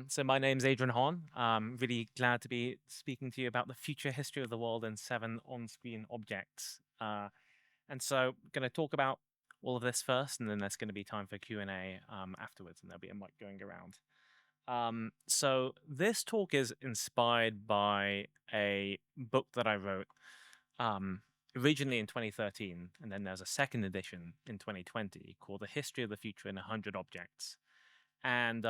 So my name's Adrian Hon. I'm really glad to be speaking to you about the future history of the world and seven on-screen objects. And so I'm going to talk about all of this first, and then there's going to be time for Q&A afterwards, and there'll be a mic going around. So this talk is inspired by a book that I wrote um, originally in 2013, and then there's a second edition in 2020 called The History of the Future in 100 Objects. And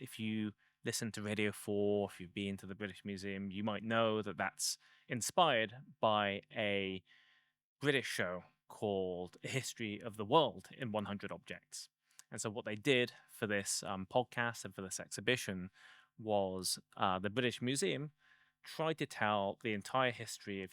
if you listen to Radio 4, if you've been to the British Museum, you might know that that's inspired by a British show called A History of the World in 100 Objects. And so what they did for this podcast and for this exhibition was the British Museum tried to tell the entire history of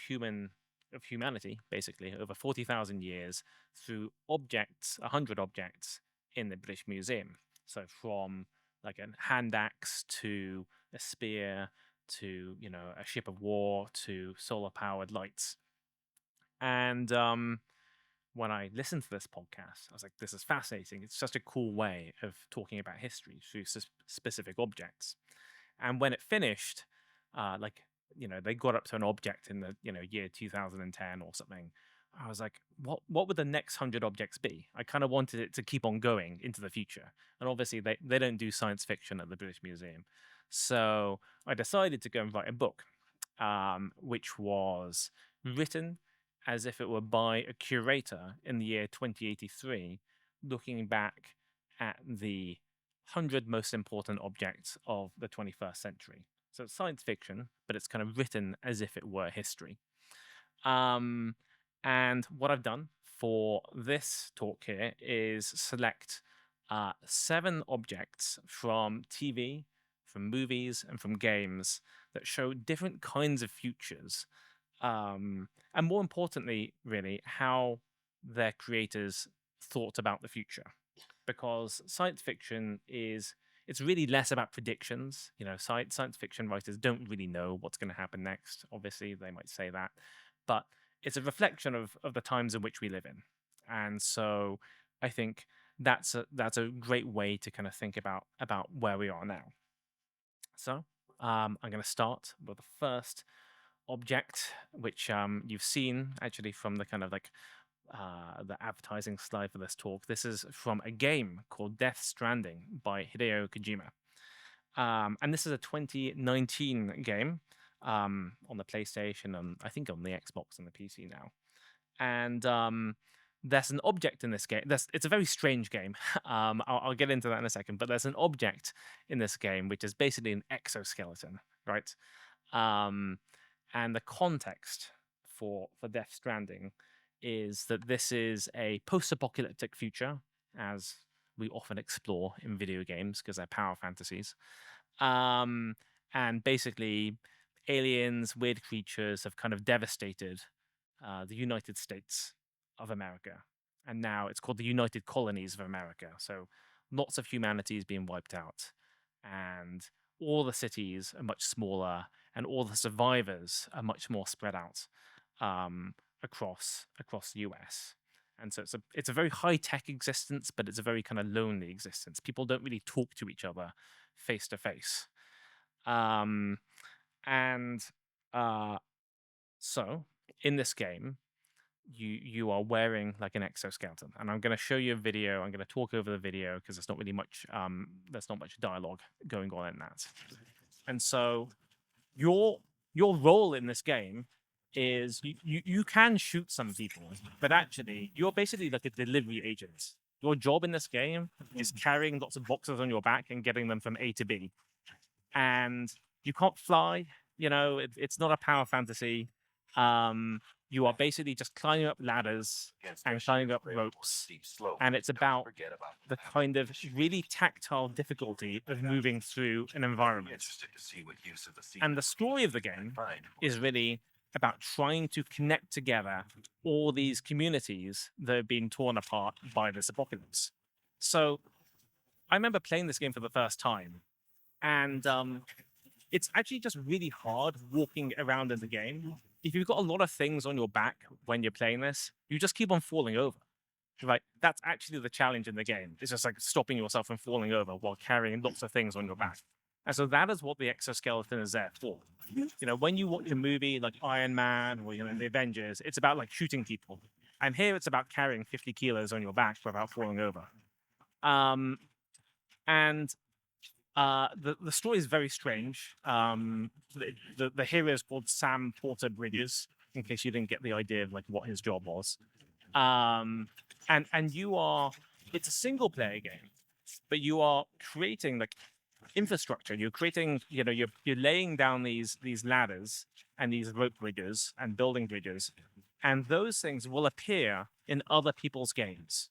humanity, basically, over 40,000 years through objects, 100 objects in the British Museum. So from like a hand axe to a spear to, a ship of war to solar powered lights. And when I listened to this podcast, I was like, this is fascinating. It's such a cool way of talking about history through specific objects. And when it finished, they got up to an object in the, year 2010 or something. I was like, what would the next 100 objects be? I kind of wanted it to keep on going into the future. And obviously they don't do science fiction at the British Museum. So I decided to go and write a book, which was written as if it were by a curator in the year 2083, looking back at the 100 most important objects of the 21st century. So it's science fiction, but it's kind of written as if it were history. And what I've done for this talk here is select 7 objects from TV, from movies, and from games that show different kinds of futures. And more importantly, really, how their creators thought about the future. Because science fiction it's really less about predictions. Science fiction writers don't really know what's going to happen next. Obviously, they might say that. But it's a reflection of the times in which we live in. And so I think that's a great way to kind of think about where we are now. So I'm going to start with the first object, which you've seen actually from the kind of like the advertising slide for this talk. This is from a game called Death Stranding by Hideo Kojima. And this is a 2019 game on the PlayStation, and I think on the Xbox and the PC now. And there's an object in this game. It's a very strange game. I'll get into that in a second. But there's an object in this game which is basically an exoskeleton, right? And the context for Death Stranding is that this is a post-apocalyptic future, as we often explore in video games because they're power fantasies. And basically, aliens, weird creatures have kind of devastated the United States of America. And now it's called the United Colonies of America. So lots of humanity is being wiped out. And all the cities are much smaller, and all the survivors are much more spread out across the US. And so it's a very high tech existence, but it's a very kind of lonely existence. People don't really talk to each other face to face. So in this game, you are wearing like an exoskeleton, and I'm going to show you a video. I'm going to talk over the video because there's not really much there's not much dialogue going on in that. And so your role in this game is you can shoot some people, but actually you're basically like a delivery agent. Your job in this game is carrying lots of boxes on your back and getting them from A to B. And you can't fly, it's not a power fantasy. You are basically just climbing up ladders and climbing up ropes. And it's about the kind of really tactile difficulty of moving through an environment. And the story of the game is really about trying to connect together all these communities that have been torn apart by this apocalypse. So I remember playing this game for the first time, and it's actually just really hard walking around in the game. If you've got a lot of things on your back when you're playing this, you just keep on falling over. right? That's actually the challenge in the game. It's just like stopping yourself from falling over while carrying lots of things on your back. And so that is what the exoskeleton is there for. When you watch a movie like Iron Man or the Avengers, it's about like shooting people. And here it's about carrying 50 kilos on your back without falling over. Um, and the story is very strange. The hero is called Sam Porter Bridges, in case you didn't get the idea of like what his job was. And you are, it's a single player game, but you are creating like infrastructure. You're creating, you're laying down these ladders and these rope bridges and building bridges, and those things will appear in other people's games.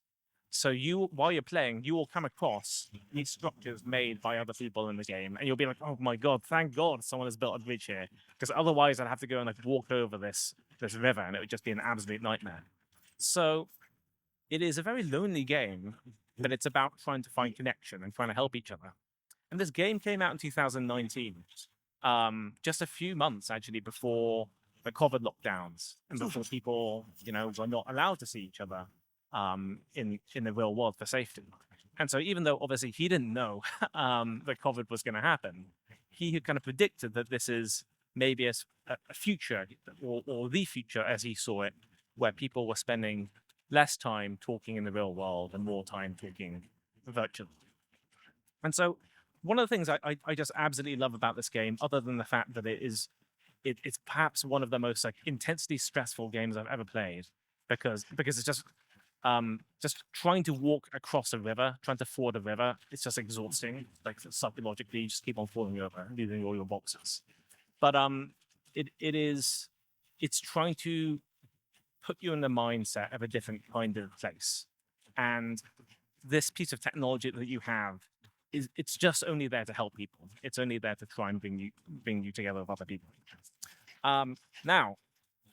So while you're playing, you will come across these structures made by other people in the game, and you'll be like, "Oh my god, thank God someone has built a bridge here," because otherwise I'd have to go and like walk over this river, and it would just be an absolute nightmare. So it is a very lonely game, but it's about trying to find connection and trying to help each other. And this game came out in 2019, just a few months actually before the COVID lockdowns and before people, were not allowed to see each other in the real world for safety. And so even though obviously he didn't know that COVID was going to happen, he had kind of predicted that this is maybe a future or the future as he saw it, where people were spending less time talking in the real world and more time talking virtually. And so one of the things I just absolutely love about this game, other than the fact that it's perhaps one of the most like intensely stressful games I've ever played, because it's just trying to walk across a river, trying to ford a river, it's just exhausting. Like psychologically, you just keep on falling over, losing all your boxes. But it's trying to put you in the mindset of a different kind of place. And this piece of technology that you have it's just only there to help people. It's only there to try and bring you together with other people. Now,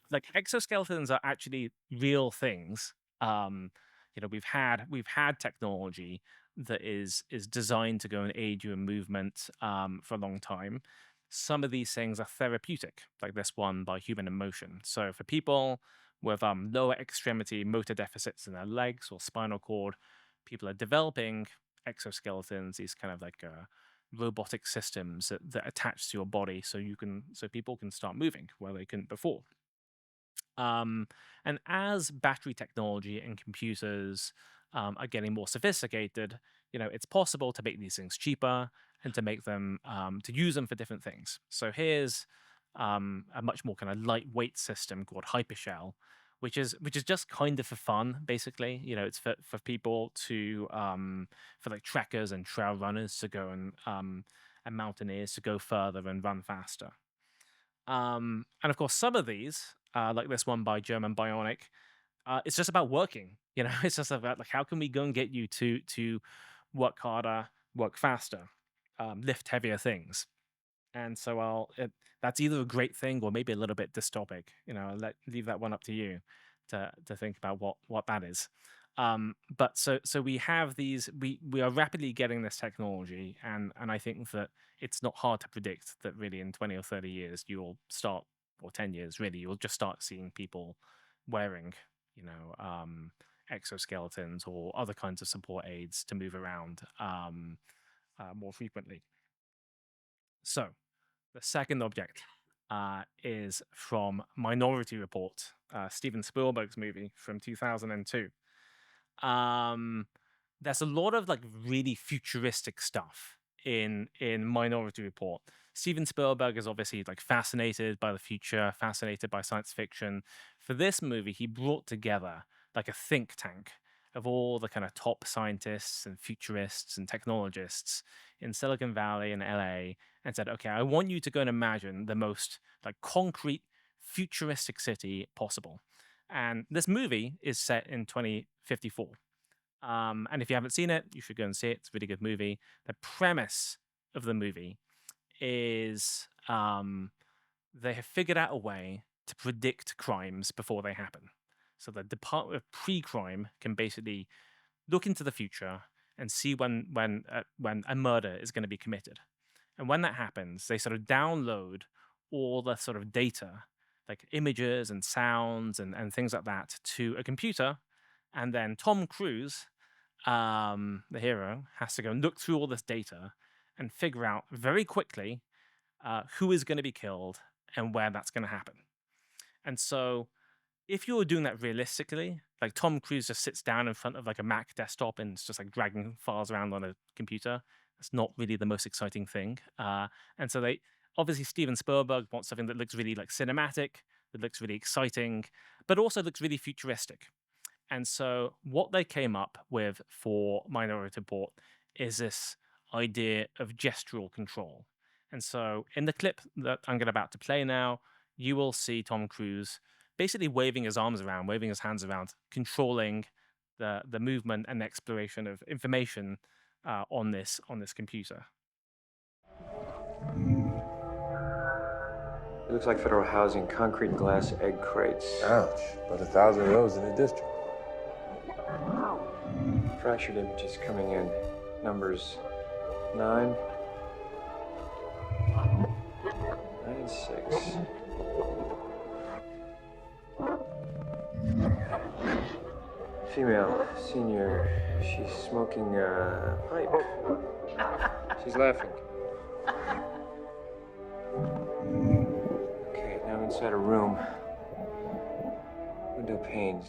like exoskeletons are actually real things. We've had technology that is designed to go and aid you in movement for a long time. Some of these things are therapeutic, like this one by Human in Motion. So for people with lower extremity motor deficits in their legs or spinal cord, people are developing exoskeletons, these kind of like robotic systems that attach to your body so people can start moving where they couldn't before. And as battery technology and computers are getting more sophisticated, it's possible to make these things cheaper and to make them to use them for different things. So here's a much more kind of lightweight system called Hypershell, which is just kind of for fun, basically. It's for people to for like trekkers and trail runners to go and mountaineers to go further and run faster. And of course, some of these, like this one by German Bionic, it's just about working. It's just about like how can we go and get you to work harder, work faster, lift heavier things. And so that's either a great thing or maybe a little bit dystopic. I'll leave that one up to you to think about what that is. But so we have these. We are rapidly getting this technology, and I think that it's not hard to predict that really in 20 or 30 years you'll start, or 10 years really, you'll just start seeing people wearing, exoskeletons or other kinds of support aids to move around more frequently. So the second object is from Minority Report, Steven Spielberg's movie from 2002. There's a lot of like really futuristic stuff in Minority Report. Steven Spielberg is obviously like fascinated by the future, fascinated by science fiction. For this movie, he brought together like a think tank of all the kind of top scientists and futurists and technologists in Silicon Valley and LA and said, okay, I want you to go and imagine the most like concrete futuristic city possible. And this movie is set in 2054. And if you haven't seen it, you should go and see it. It's a really good movie. The premise of the movie is they have figured out a way to predict crimes before they happen. So the Department of Pre-Crime can basically look into the future and see when a murder is going to be committed. And when that happens, they sort of download all the sort of data, like images and sounds and things like that, to a computer. And then Tom Cruise, the hero, has to go and look through all this data and figure out very quickly who is going to be killed and where that's going to happen. And so if you're doing that realistically, like Tom Cruise just sits down in front of like a Mac desktop and it's just like dragging files around on a computer, that's not really the most exciting thing. And so they obviously Steven Spielberg wants something that looks really like cinematic, that looks really exciting, but also looks really futuristic. And so what they came up with for Minority Report is this idea of gestural control. And so in the clip that I'm about to play now, you will see Tom Cruise basically waving his arms around, waving his hands around, controlling the movement and exploration of information on this computer. It looks like federal housing, concrete and glass egg crates. Ouch, but 1,000 of those in a district. Fractured images coming in. Numbers 9 and 6. Female, senior. She's smoking a pipe. She's laughing. Okay, now inside a room. Window panes.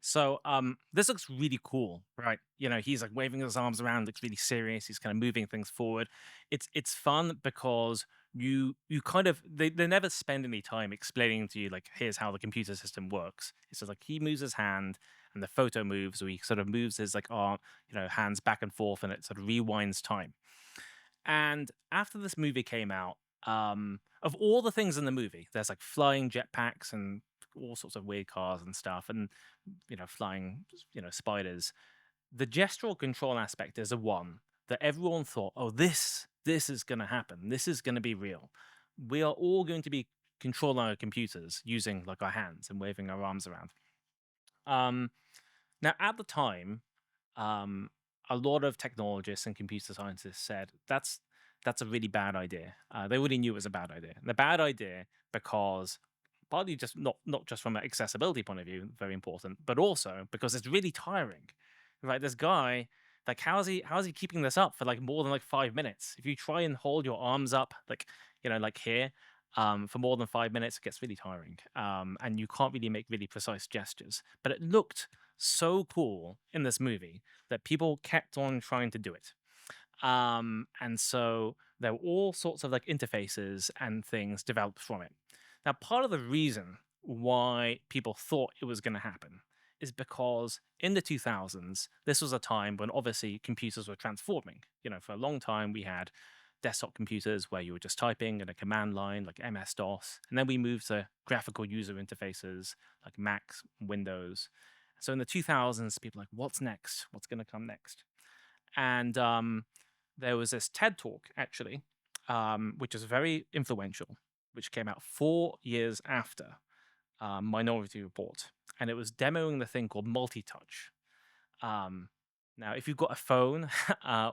So this looks really cool, right? You know, he's like waving his arms around, looks really serious. He's kind of moving things forward. It's fun because you kind of they never spend any time explaining to you like here's how the computer system works. It's just like he moves his hand and the photo moves, or he sort of moves his like arm, hands back and forth, and it sort of rewinds time. And after this movie came out, of all the things in the movie, there's like flying jetpacks and all sorts of weird cars and stuff, and flying spiders. The gestural control aspect is the one that everyone thought, oh, this is going to happen. This is going to be real. We are all going to be controlling our computers using like our hands and waving our arms around. Now, at the time, a lot of technologists and computer scientists said that's a really bad idea. They already knew it was a bad idea. And the bad idea because partly just not just from an accessibility point of view, very important, but also because it's really tiring, right? This guy, like, how is he keeping this up for like more than like 5 minutes? If you try and hold your arms up, like like here, for more than 5 minutes, it gets really tiring, and you can't really make really precise gestures. But it looked so cool in this movie that people kept on trying to do it. And so there were all sorts of like interfaces and things developed from it. Now, part of the reason why people thought it was going to happen is because in the 2000s, this was a time when obviously computers were transforming. For a long time, we had desktop computers where you were just typing in a command line like MS-DOS. And then we moved to graphical user interfaces like Mac, Windows. So in the 2000s, people were like, what's next? What's going to come next? And there was this TED Talk, actually, which was very influential, which came out 4 years after Minority Report. And it was demoing the thing called multi-touch. Now, if you've got a phone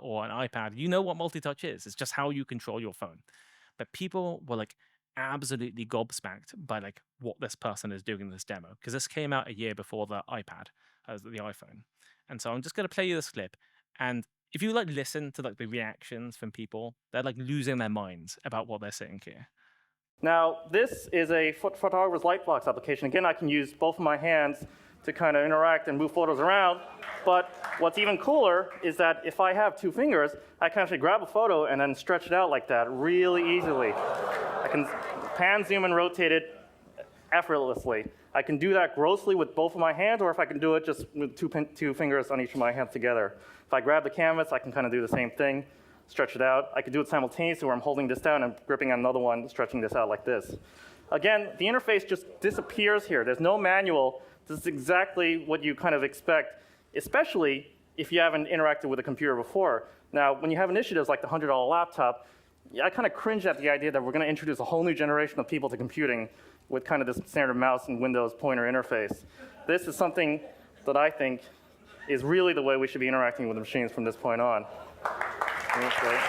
or an iPad, you know what multi-touch is. It's just how you control your phone. But people were like absolutely gobsmacked by like what this person is doing in this demo, because this came out a year before the iPad, the iPhone. And so I'm just going to play you this clip. And if you like listen to like the reactions from people, they're like losing their minds about what they're saying here. Now, this is a photographer's lightbox application. Again, I can use both of my hands to kind of interact and move photos around. But what's even cooler is that if I have 2 fingers, I can actually grab a photo and then stretch it out like that really easily. I can pan, zoom, and rotate it effortlessly. I can do that grossly with both of my hands, or if I can do it just with 2 fingers on each of my hands together. If I grab the canvas, I can kind of do the same thing, stretch it out. I can do it simultaneously where I'm holding this down and gripping on another one, stretching this out like this. Again, the interface just disappears here. There's no manual. This is exactly what you kind of expect, especially if you haven't interacted with a computer before. Now, when you have initiatives like the $100 laptop, I kind of cringe at the idea that we're going to introduce a whole new generation of people to computing with kind of this standard mouse and Windows pointer interface. This is something that I think is really the way we should be interacting with machines from this point on. Okay.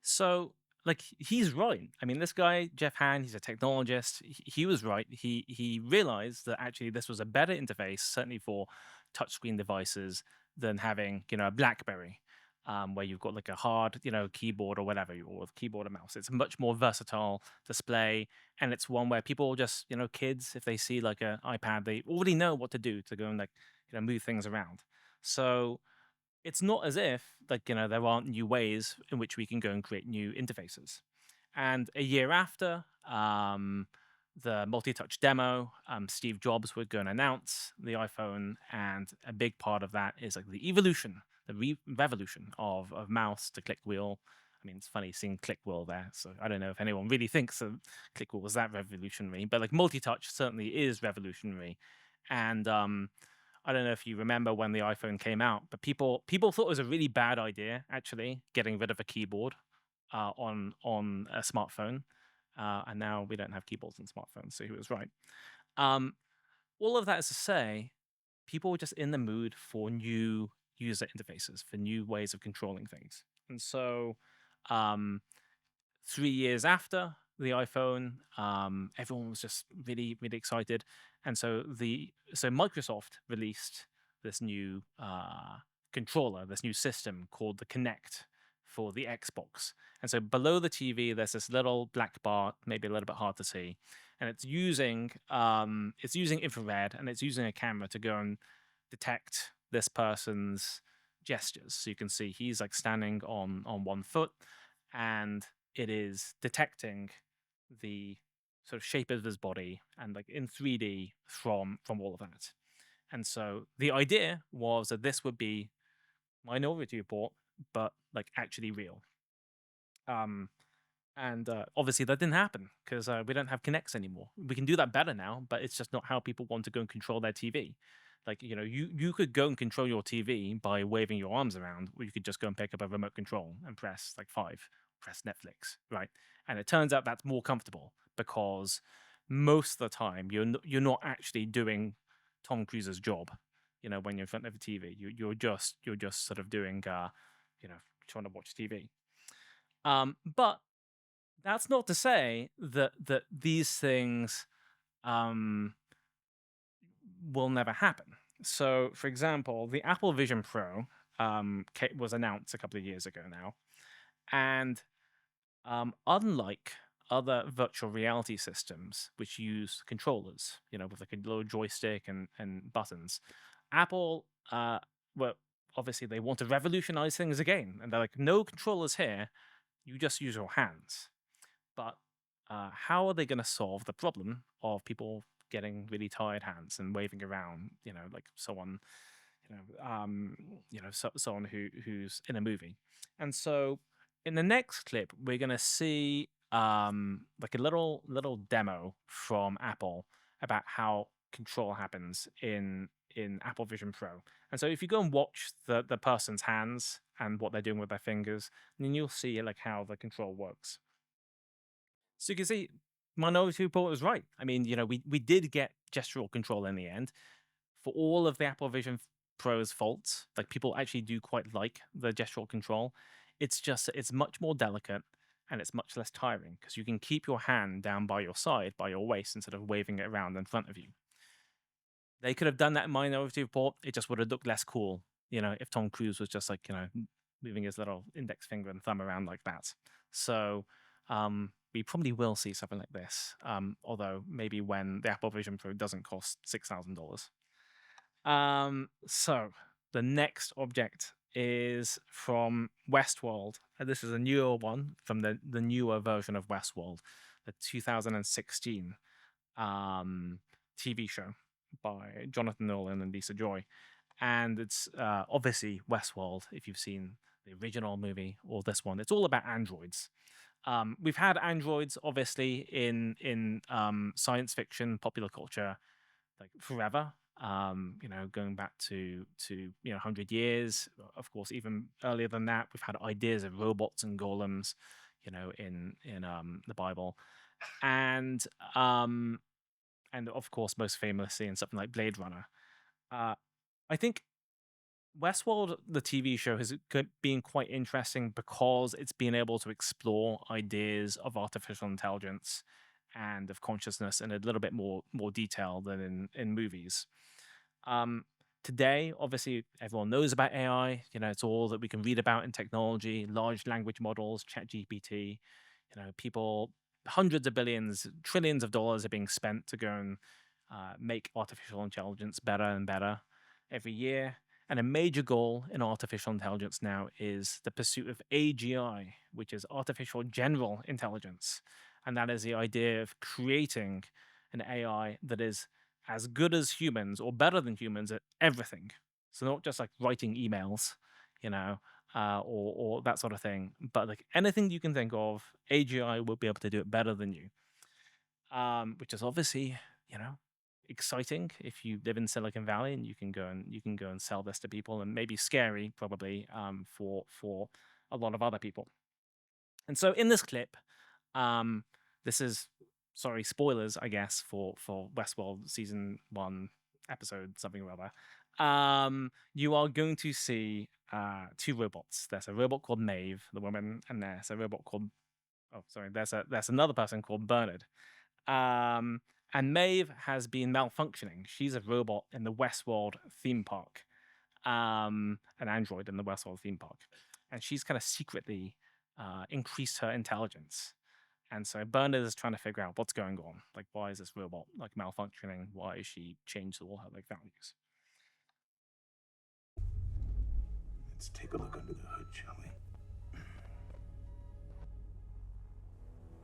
So like he's right. I mean, this guy Jeff Han, he's a technologist. He was right. He realized that actually this was a better interface, certainly for touchscreen devices, than having a BlackBerry, where you've got like a hard keyboard or whatever, or keyboard and mouse. It's a much more versatile display, and it's one where people just kids, if they see like an iPad, they already know what to do to go and like move things around. So it's not as if like there aren't new ways in which we can go and create new interfaces. And a year after the multi-touch demo, Steve Jobs would go and announce the iPhone, and a big part of that is like the evolution, the revolution of mouse to click wheel. I mean, it's funny seeing click wheel there, so I don't know if anyone really thinks that click wheel was that revolutionary, but like multi-touch certainly is revolutionary. And I don't know if you remember when the iPhone came out, but people thought it was a really bad idea actually getting rid of a keyboard on a smartphone, and now we don't have keyboards on smartphones. So he was right. Um, all of that is to say, people were just in the mood for new user interfaces, for new ways of controlling things, and so um, 3 years after the iPhone, everyone was just really, really excited, and so Microsoft released this new controller, this new system called the Kinect for the Xbox. And so below the TV, there's this little black bar, maybe a little bit hard to see, and it's using infrared, and it's using a camera to go and detect this person's gestures. So you can see he's like standing on one foot, and it is detecting the sort of shape of his body and like in 3D from all of that. And so the idea was that this would be Minority Report, but like actually real. And obviously that didn't happen because we don't have Kinects anymore. We can do that better now, but it's just not how people want to go and control their TV. Like you could go and control your TV by waving your arms around, or you could just go and pick up a remote control and press like 5, press Netflix, right? And it turns out that's more comfortable because most of the time you're not actually doing Tom Cruise's job. When you're in front of a TV, you're just sort of doing trying to watch TV. But that's not to say that these things will never happen. So, for example, the Apple Vision Pro was announced a couple of years ago now, and unlike other virtual reality systems which use controllers, with like a little joystick and buttons, Apple, well, obviously they want to revolutionize things again, and they're like, no controllers here, you just use your hands. But how are they going to solve the problem of people getting really tired hands and waving around, like someone, someone who's in a movie? And so in the next clip, we're going to see like a little demo from Apple about how control happens in Apple Vision Pro. And so if you go and watch the person's hands and what they're doing with their fingers, then you'll see like how the control works. So you can see Minority Report was right. I mean, we did get gestural control in the end. For all of the Apple Vision Pro's faults, like people actually do quite like the gestural control. It's just it's much more delicate and it's much less tiring because you can keep your hand down by your side, by your waist, instead of waving it around in front of you. They could have done that in Minority Report. It just would have looked less cool, if Tom Cruise was just like, moving his little index finger and thumb around like that. So we probably will see something like this, although maybe when the Apple Vision Pro doesn't cost $6,000. So the next object is from WESTWORLD. This is a newer one from the newer version of WESTWORLD, the 2016 TV show by Jonathan Nolan and Lisa Joy. And it's obviously WESTWORLD, if you've seen the original movie or this one. It's all about androids. We've had androids obviously in science fiction, popular culture, like forever. Going back to 100 years. Of course, even earlier than that, we've had ideas of robots and golems, in the Bible, and of course, most famously in something like Blade Runner. I think Westworld, the TV show, has been quite interesting because it's been able to explore ideas of artificial intelligence and of consciousness in a little bit more detail than in movies. Um, Today, obviously, everyone knows about AI. It's all that we can read about in technology, large language models, ChatGPT. People, hundreds of billions, trillions of dollars are being spent to go and make artificial intelligence better and better every year. And a major goal in artificial intelligence now is the pursuit of AGI, which is artificial general intelligence. And that is the idea of creating an AI that is as good as humans or better than humans at everything. So not just like writing emails, or that sort of thing, but like anything you can think of, AGI will be able to do it better than you. Which is obviously, you know, exciting if you live in Silicon Valley and you can go and sell this to people, and maybe scary probably for a lot of other people. And so in this clip, this is, sorry, spoilers, I guess, for Westworld season 1, episode something or other. You are going to see two robots. There's a robot called Maeve, the woman, and there's a robot called, oh sorry, there's another person called Bernard. And Maeve has been malfunctioning. She's a robot in the Westworld theme park, an android in the Westworld theme park, and she's kind of secretly increased her intelligence. And so Bernard is trying to figure out what's going on. Like, why is this robot like malfunctioning? Why is she changed all her like values? Let's take a look under the hood, shall we?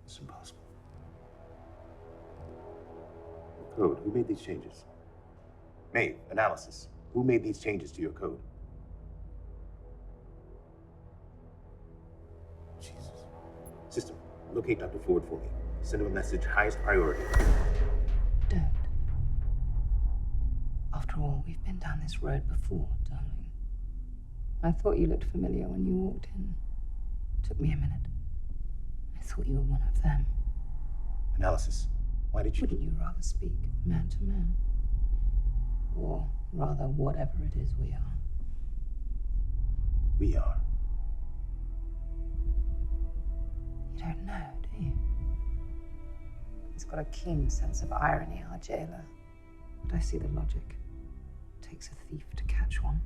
It's impossible. Code, who made these changes? Maeve, analysis. Who made these changes to your code? Jesus. System, locate Dr. Ford for me. Send him a message, highest priority. Don't. After all, we've been down this road before, darling. I thought you looked familiar when you walked in. Took me a minute. I thought you were one of them. Analysis. Why did you... Wouldn't you rather speak man to man? Or rather, whatever it is we are. We are. You don't know, do you? He's got a keen sense of irony, our jailer. But I see the logic. It takes a thief to catch one.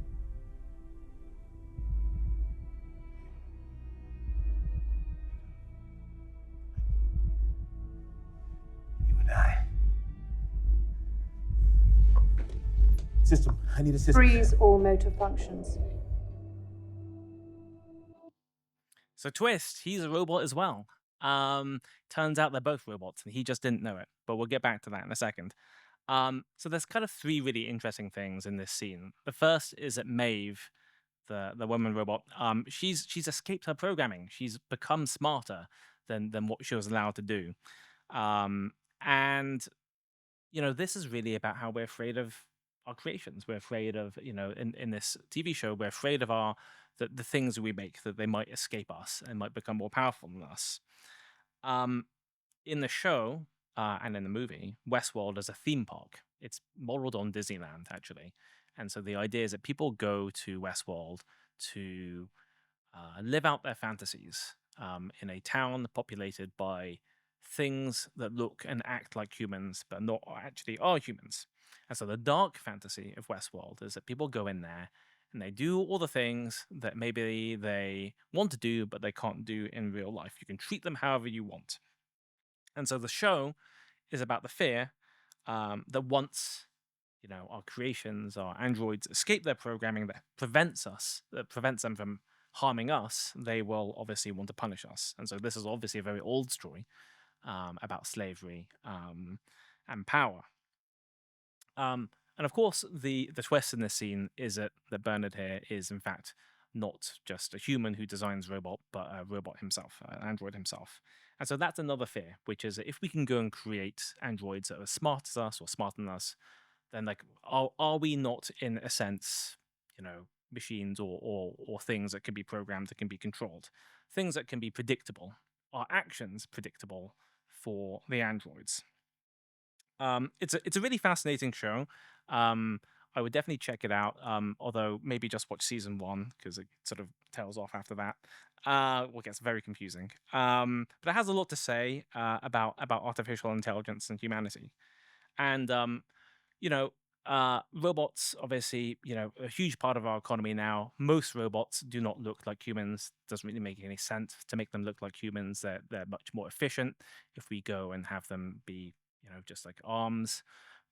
You and I. System, I need a system. Freeze all motor functions. So twist, he's a robot as well. Turns out they're both robots, and he just didn't know it. But we'll get back to that in a second. So there's kind of three really interesting things in this scene. The first is that Maeve, the woman robot, she's escaped her programming. She's become smarter than what she was allowed to do. And this is really about how we're afraid of our creations. We're afraid of, in this TV show, we're afraid of the things we make, that they might escape us and might become more powerful than us. In the show and in the movie, Westworld is a theme park. It's modeled on Disneyland, actually. And so the idea is that people go to Westworld to live out their fantasies in a town populated by things that look and act like humans, but not actually are humans. And so the dark fantasy of Westworld is that people go in there and they do all the things that maybe they want to do, but they can't do in real life. You can treat them however you want. And so the show is about the fear that once, our creations, our androids, escape their programming that prevents them from harming us, they will obviously want to punish us. And so this is obviously a very old story about slavery and power. And of course, the twist in this scene is that Bernard here is, in fact, not just a human who designs a robot, but a robot himself, an android himself. And so that's another fear, which is that if we can go and create androids that are as smart as us or smarter than us, then are we not, in a sense, machines or things that can be programmed, that can be controlled, things that can be predictable? Are actions predictable for the androids? It's a really fascinating show. I would definitely check it out. Although maybe just watch season 1 because it sort of tails off after that. Well, it gets very confusing. But it has a lot to say about artificial intelligence and humanity. And you know, robots, obviously, a huge part of our economy now. Most robots do not look like humans. Doesn't really make any sense to make them look like humans. They're much more efficient if we go and have them be, just like arms.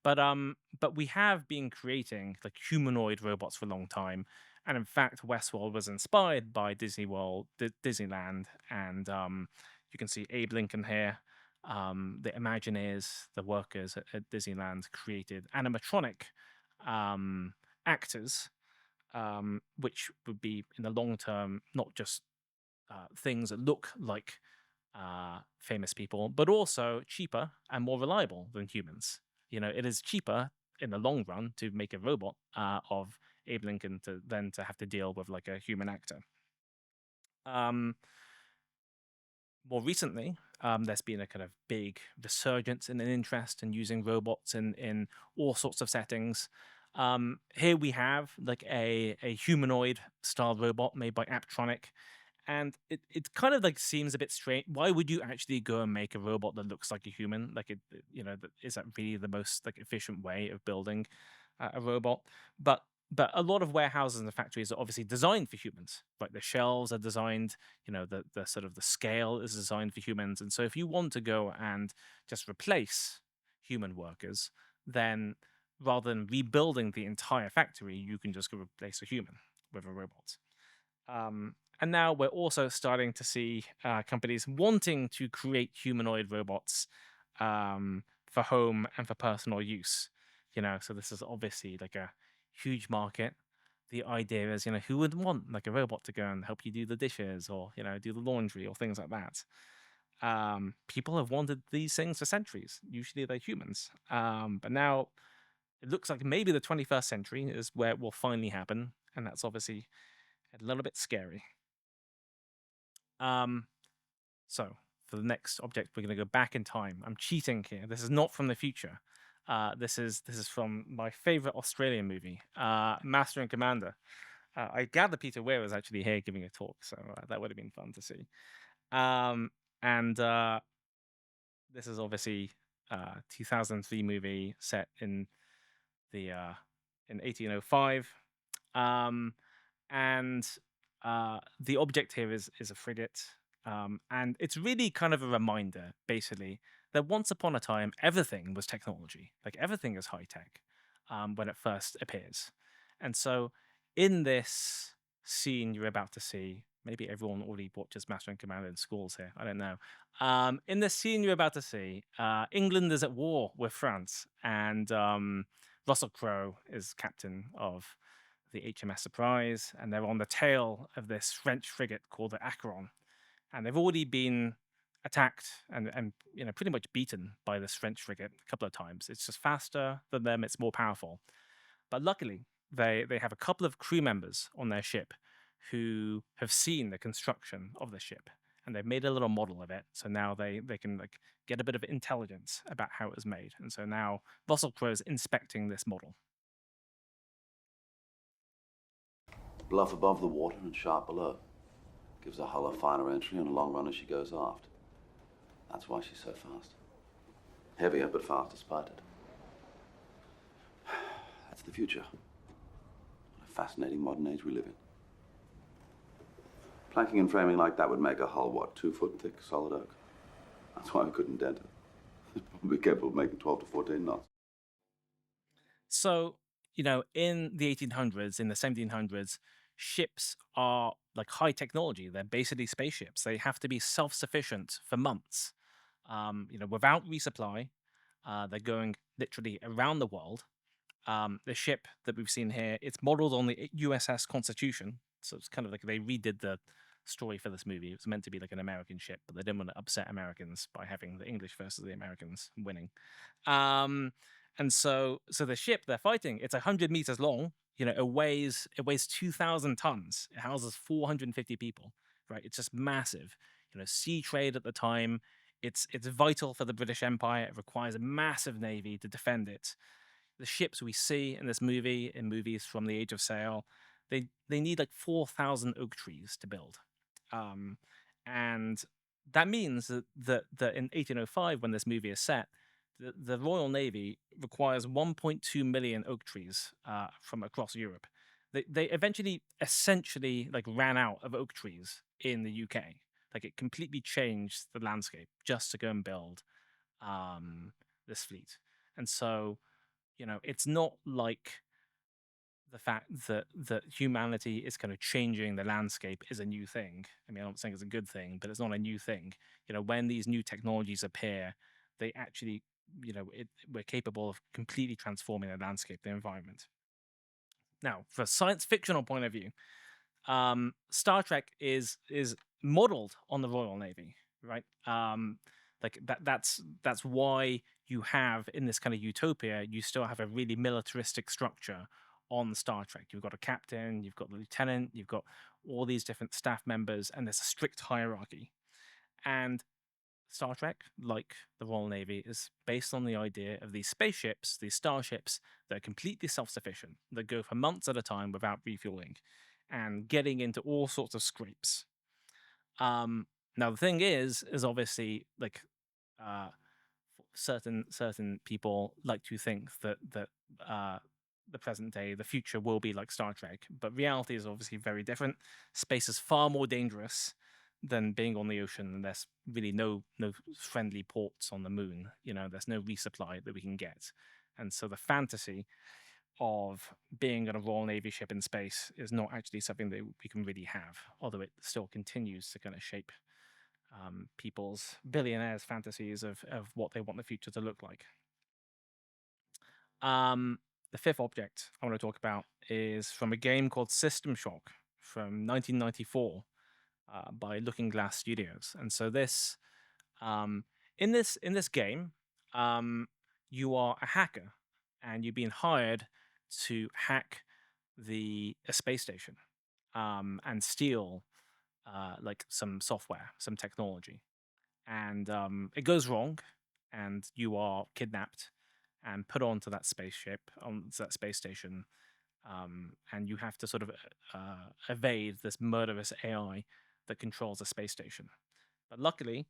But we have been creating like humanoid robots for a long time. And in fact, Westworld was inspired by Disney World, Disneyland, and you can see Abe Lincoln here. The Imagineers, the workers at Disneyland, created animatronic actors, which would be in the long term not just things that look like famous people, but also cheaper and more reliable than humans. It is cheaper in the long run to make a robot of Abe Lincoln to have to deal with like a human actor. More recently, there's been a kind of big resurgence in an interest in using robots in all sorts of settings. Here we have like a humanoid style robot made by Aptronic, and it kind of like seems a bit strange. Why would you actually go and make a robot that looks like a human? Like is that really the most like efficient way of building a robot? But a lot of warehouses and factories are obviously designed for humans. Like the shelves are designed, the sort of the scale is designed for humans. And so if you want to go and just replace human workers, then rather than rebuilding the entire factory, you can just go replace a human with a robot. And now we're also starting to see companies wanting to create humanoid robots for home and for personal use. So this is obviously like a huge market. The idea is, who would want like a robot to go and help you do the dishes or, do the laundry or things like that. People have wanted these things for centuries. Usually they're humans. But now it looks like maybe the 21st century is where it will finally happen. And that's obviously a little bit scary. So for the next object, we're going to go back in time. I'm cheating here. This is not from the future. This is from my favorite Australian movie, Master and Commander. I gather Peter Weir was actually here giving a talk, so that would have been fun to see. And this is obviously 2003 movie set in 1805. And the object here is a frigate. And it's really kind of a reminder, basically, that once upon a time, everything was technology. Like everything is high tech when it first appears. And so in this scene you're about to see, maybe everyone already watches Master and Commander in schools here, I don't know. In this scene you're about to see, England is at war with France, and Russell Crowe is captain of the HMS Surprise, and they're on the tail of this French frigate called the Acheron. And they've already been attacked and pretty much beaten by this French frigate a couple of times. It's just faster than them, it's more powerful. But luckily, they have a couple of crew members on their ship who have seen the construction of the ship, and they've made a little model of it. So now they can like get a bit of intelligence about how it was made. And so now Russell Crowe is inspecting this model. Bluff above the water and sharp below. Gives her hull a finer entry and a long run as she goes aft. That's why she's so fast. Heavier, but fast despite it. That's the future. What a fascinating modern age we live in. Planking and framing like that would make a hull, what, 2 foot thick, solid oak? That's why we couldn't dent it. It's probably capable of making 12 to 14 knots. So, in the 1800s, in the 1700s, ships are like high technology. They're basically spaceships. They have to be self-sufficient for months, without resupply. They're going literally around the world. The ship that we've seen here, it's modeled on the USS Constitution. So it's kind of like they redid the story for this movie. It was meant to be like an American ship, but they didn't want to upset Americans by having the English versus the Americans winning. And so the ship they're fighting, it's 100 meters long. It weighs 2,000 tons. It houses 450 people. Right? It's just massive. Sea trade at the time. It's vital for the British Empire. It requires a massive navy to defend it. the ships we see in this movie, in movies from the Age of Sail, they need like 4,000 oak trees to build. And that means that in 1805, when this movie is set, the Royal Navy requires 1.2 million oak trees from across Europe. They eventually essentially like ran out of oak trees in the UK. Like it completely changed the landscape just to go and build this fleet. And so, it's not like the fact that humanity is kind of changing the landscape is a new thing. I mean, I'm not saying it's a good thing, but it's not a new thing. When these new technologies appear, they actually, we're capable of completely transforming the landscape, the environment. Now, from a science fictional point of view, Star Trek is modeled on the Royal Navy, right? Like that's why you have in this kind of utopia, you still have a really militaristic structure on Star Trek. You've got a captain, you've got the lieutenant, you've got all these different staff members, and there's a strict hierarchy. And Star Trek, like the Royal Navy, is based on the idea of these spaceships, these starships that are completely self-sufficient, that go for months at a time without refueling and getting into all sorts of scrapes. Now the thing is obviously like certain people like to think that the present day, the future will be like Star Trek, but reality is obviously very different. Space is far more dangerous than being on the ocean, and there's really no friendly ports on the moon. There's no resupply that we can get, and so the fantasy of being on a Royal Navy ship in space is not actually something that we can really have, although it still continues to kind of shape people's billionaires' fantasies of what they want the future to look like. The fifth object I want to talk about is from a game called System Shock from 1994 by Looking Glass Studios. And so this, in this game, you are a hacker, and you've been hired to hack a space station and steal like some software, some technology. And it goes wrong, and you are kidnapped and put onto that spaceship, onto that space station, and you have to sort of evade this murderous AI that controls the space station. But luckily,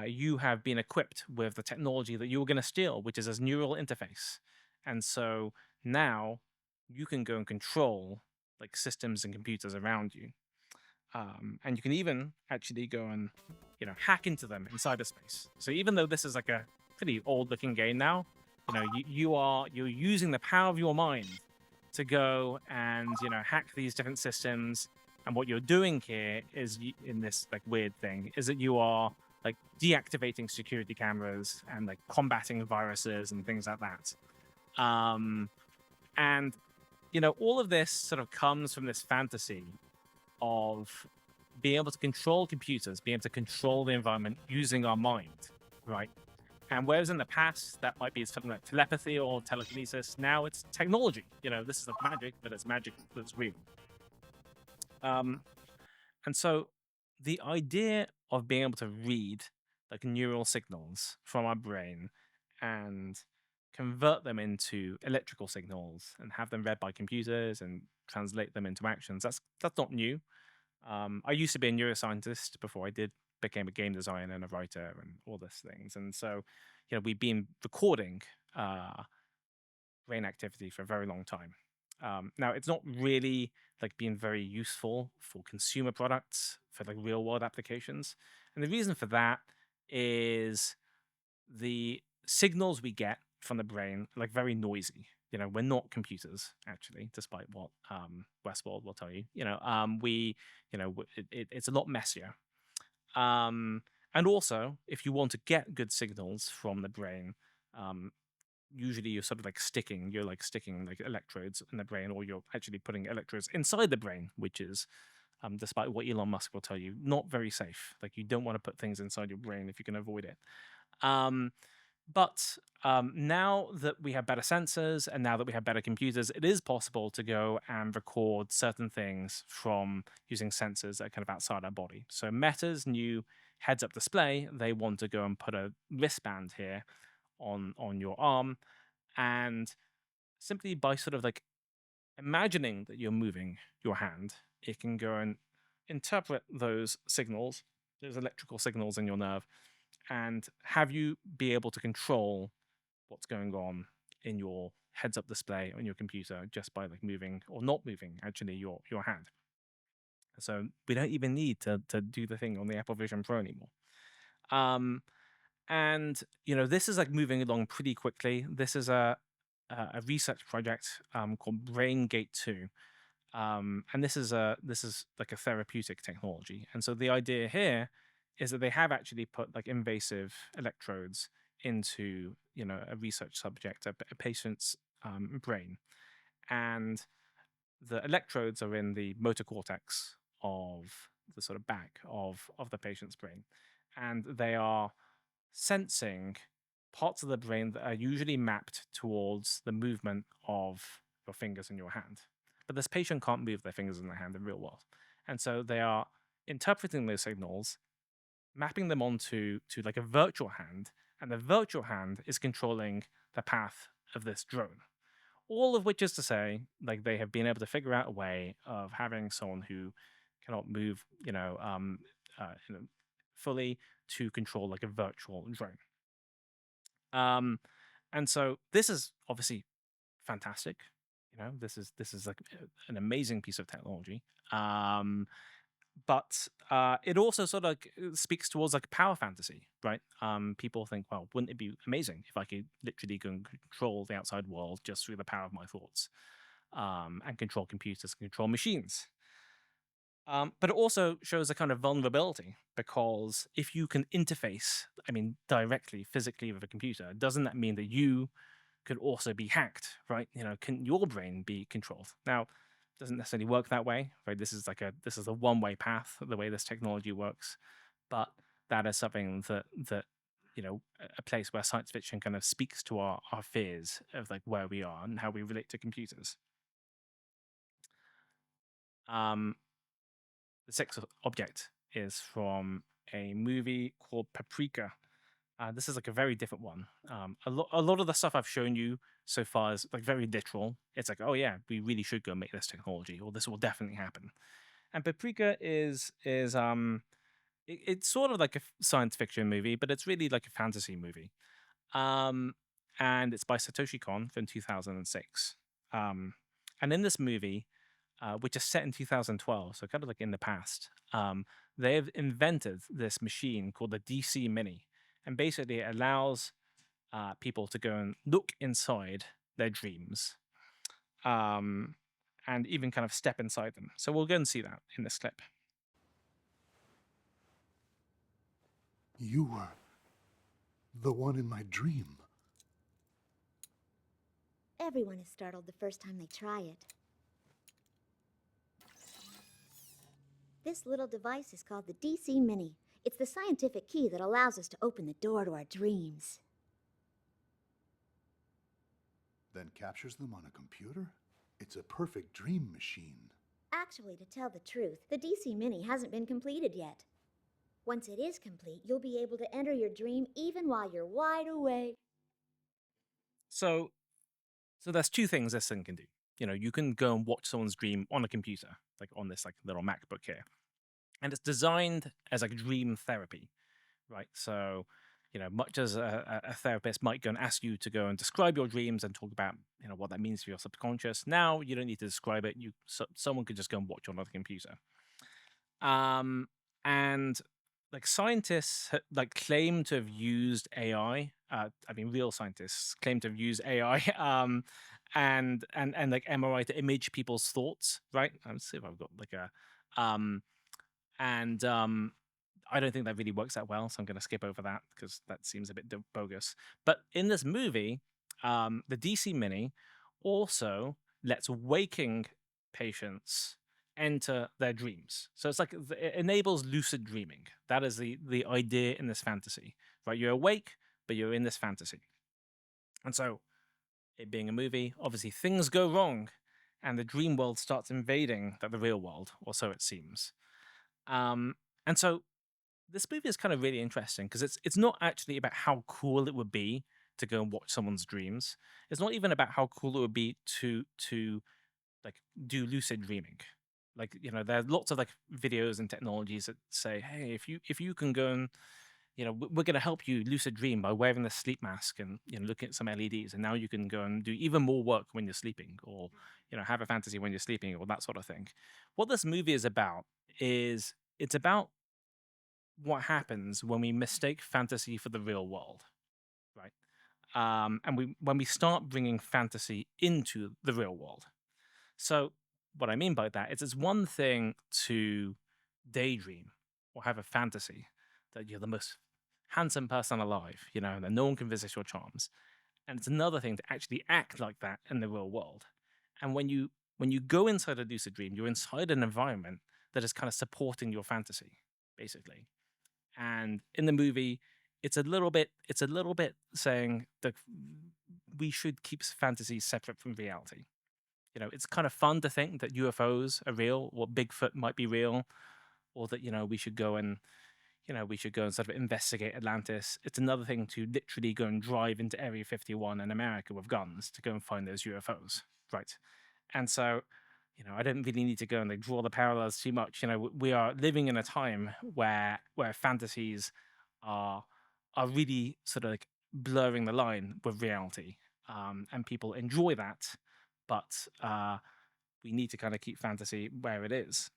you have been equipped with the technology that you were going to steal, which is a neural interface. And so now you can go and control like systems and computers around you. And you can even actually go and hack into them in cyberspace. So even though this is like a pretty old-looking game now, you're using the power of your mind to go and hack these different systems. And what you're doing here is in this like weird thing is that you are like deactivating security cameras and like combating viruses and things like that. And all of this sort of comes from this fantasy of being able to control computers, being able to control the environment using our mind, right? And whereas in the past that might be something like telepathy or telekinesis, now it's technology. This is like magic, but it's magic that's real. And so the idea of being able to read like neural signals from our brain and convert them into electrical signals and have them read by computers and translate them into actions, that's not new. I used to be a neuroscientist before I became a game designer and a writer and all these things. And so, we've been recording brain activity for a very long time. Now, it's not really like being very useful for consumer products, for like real world applications. And the reason for that is the signals we get from the brain are like very noisy. We're not computers, actually, despite what WESTWORLD will tell you. It's a lot messier. And also, if you want to get good signals from the brain, usually you're sort of like sticking like electrodes in the brain, or you're actually putting electrodes inside the brain, which is, despite what Elon Musk will tell you, not very safe. Like you don't want to put things inside your brain if you can avoid it. But now that we have better sensors and now that we have better computers, it is possible to go and record certain things from using sensors that are kind of outside our body. So Meta's new heads-up display, they want to go and put a wristband here on your arm, and simply by sort of like imagining that you're moving your hand, it can go and interpret those signals, those electrical signals in your nerve, and have you be able to control what's going on in your heads-up display on your computer just by like moving or not moving actually your hand. So we don't even need to do the thing on the Apple Vision Pro anymore. And this is like moving along pretty quickly. This is a research project called BrainGate 2. And this is like a therapeutic technology. And so the idea here is that they have actually put like invasive electrodes into a research subject, a patient's brain, and the electrodes are in the motor cortex of the sort of back of the patient's brain, and they are sensing parts of the brain that are usually mapped towards the movement of your fingers in your hand. But this patient can't move their fingers in their hand in real world. And so they are interpreting those signals, mapping them onto like a virtual hand, and the virtual hand is controlling the path of this drone. All of which is to say, like they have been able to figure out a way of having someone who cannot move, fully to control like a virtual drone. And so this is obviously fantastic. This is like an amazing piece of technology. But it also sort of like speaks towards like power fantasy, right? People think, well, wouldn't it be amazing if I could literally go and control the outside world just through the power of my thoughts, and control computers, control machines? But it also shows a kind of vulnerability, because if you can interface, directly, physically with a computer, doesn't that mean that you could also be hacked, right? Can your brain be controlled? Now, it doesn't necessarily work that way, right? This is a one-way path, the way this technology works. But that is something that a place where science fiction kind of speaks to our fears of like where we are and how we relate to computers. The sixth object is from a movie called Paprika. This is like a very different one. A lot of the stuff I've shown you so far is like very literal. It's like, oh yeah, we really should go make this technology, or this will definitely happen. And Paprika is it's sort of like a science fiction movie, but it's really like a fantasy movie. And it's by Satoshi Kon from 2006. And in this movie, which is set in 2012, so kind of like in the past, they've invented this machine called the DC Mini. And basically it allows people to go and look inside their dreams, and even kind of step inside them. So we'll go and see that in this clip. You were the one in my dream. Everyone is startled the first time they try it. This little device is called the DC Mini. It's the scientific key that allows us to open the door to our dreams. Then captures them on a computer? It's a perfect dream machine. Actually, to tell the truth, the DC Mini hasn't been completed yet. Once it is complete, you'll be able to enter your dream even while you're wide awake. So there's two things this thing can do. You can go and watch someone's dream on a computer, like on this like little MacBook here. And it's designed as like dream therapy, right? So, much as a therapist might go and ask you to go and describe your dreams and talk about, what that means for your subconscious, now you don't need to describe it. Someone could just go and watch on a computer. And like scientists like claim to have used AI. Real scientists claim to have used AI, and like MRI to image people's thoughts, right? Let's see if I've got like a, I don't think that really works that well, so I'm going to skip over that because that seems a bit bogus. But in this movie, the DC Mini also lets waking patients enter their dreams. So it's like it enables lucid dreaming. That is the idea in this fantasy, right? You're awake, but you're in this fantasy. And so, it being a movie, obviously things go wrong, and the dream world starts invading the real world, or so it seems. And so this movie is kind of really interesting because it's not actually about how cool it would be to go and watch someone's dreams. It's not even about how cool it would be to like do lucid dreaming. Like, there are lots of like videos and technologies that say, hey, if you can go and we're going to help you lucid dream by wearing this sleep mask and looking at some LEDs, and now you can go and do even more work when you're sleeping, or have a fantasy when you're sleeping, or that sort of thing. What this movie is about is it's about what happens when we mistake fantasy for the real world, right? And when we start bringing fantasy into the real world. So what I mean by that is it's one thing to daydream or have a fantasy that you're the most handsome person alive, and that no one can resist your charms. And it's another thing to actually act like that in the real world. And when you go inside a lucid dream, you're inside an environment that is kind of supporting your fantasy, basically. And in the movie, it's a little bit saying that we should keep fantasy separate from reality. It's kind of fun to think that UFOs are real, or Bigfoot might be real, or that we should go and sort of investigate Atlantis. It's another thing to literally go and drive into Area 51 in America with guns to go and find those UFOs, right? And so, I don't really need to go and like draw the parallels too much. We are living in a time where fantasies are really sort of like blurring the line with reality, and people enjoy that, but we need to kind of keep fantasy where it is.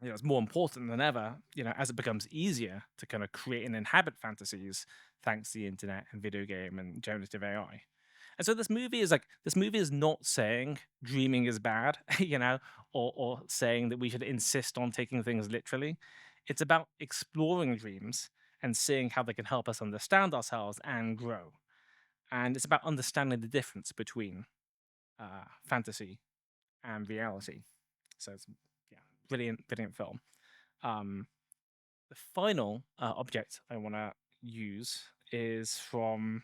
It's more important than ever, as it becomes easier to kind of create and inhabit fantasies thanks to the internet and video game and generative AI. And so this movie is not saying dreaming is bad, or saying that we should insist on taking things literally. It's about exploring dreams and seeing how they can help us understand ourselves and grow. And it's about understanding the difference between fantasy and reality. So it's brilliant film. The final object I want to use is from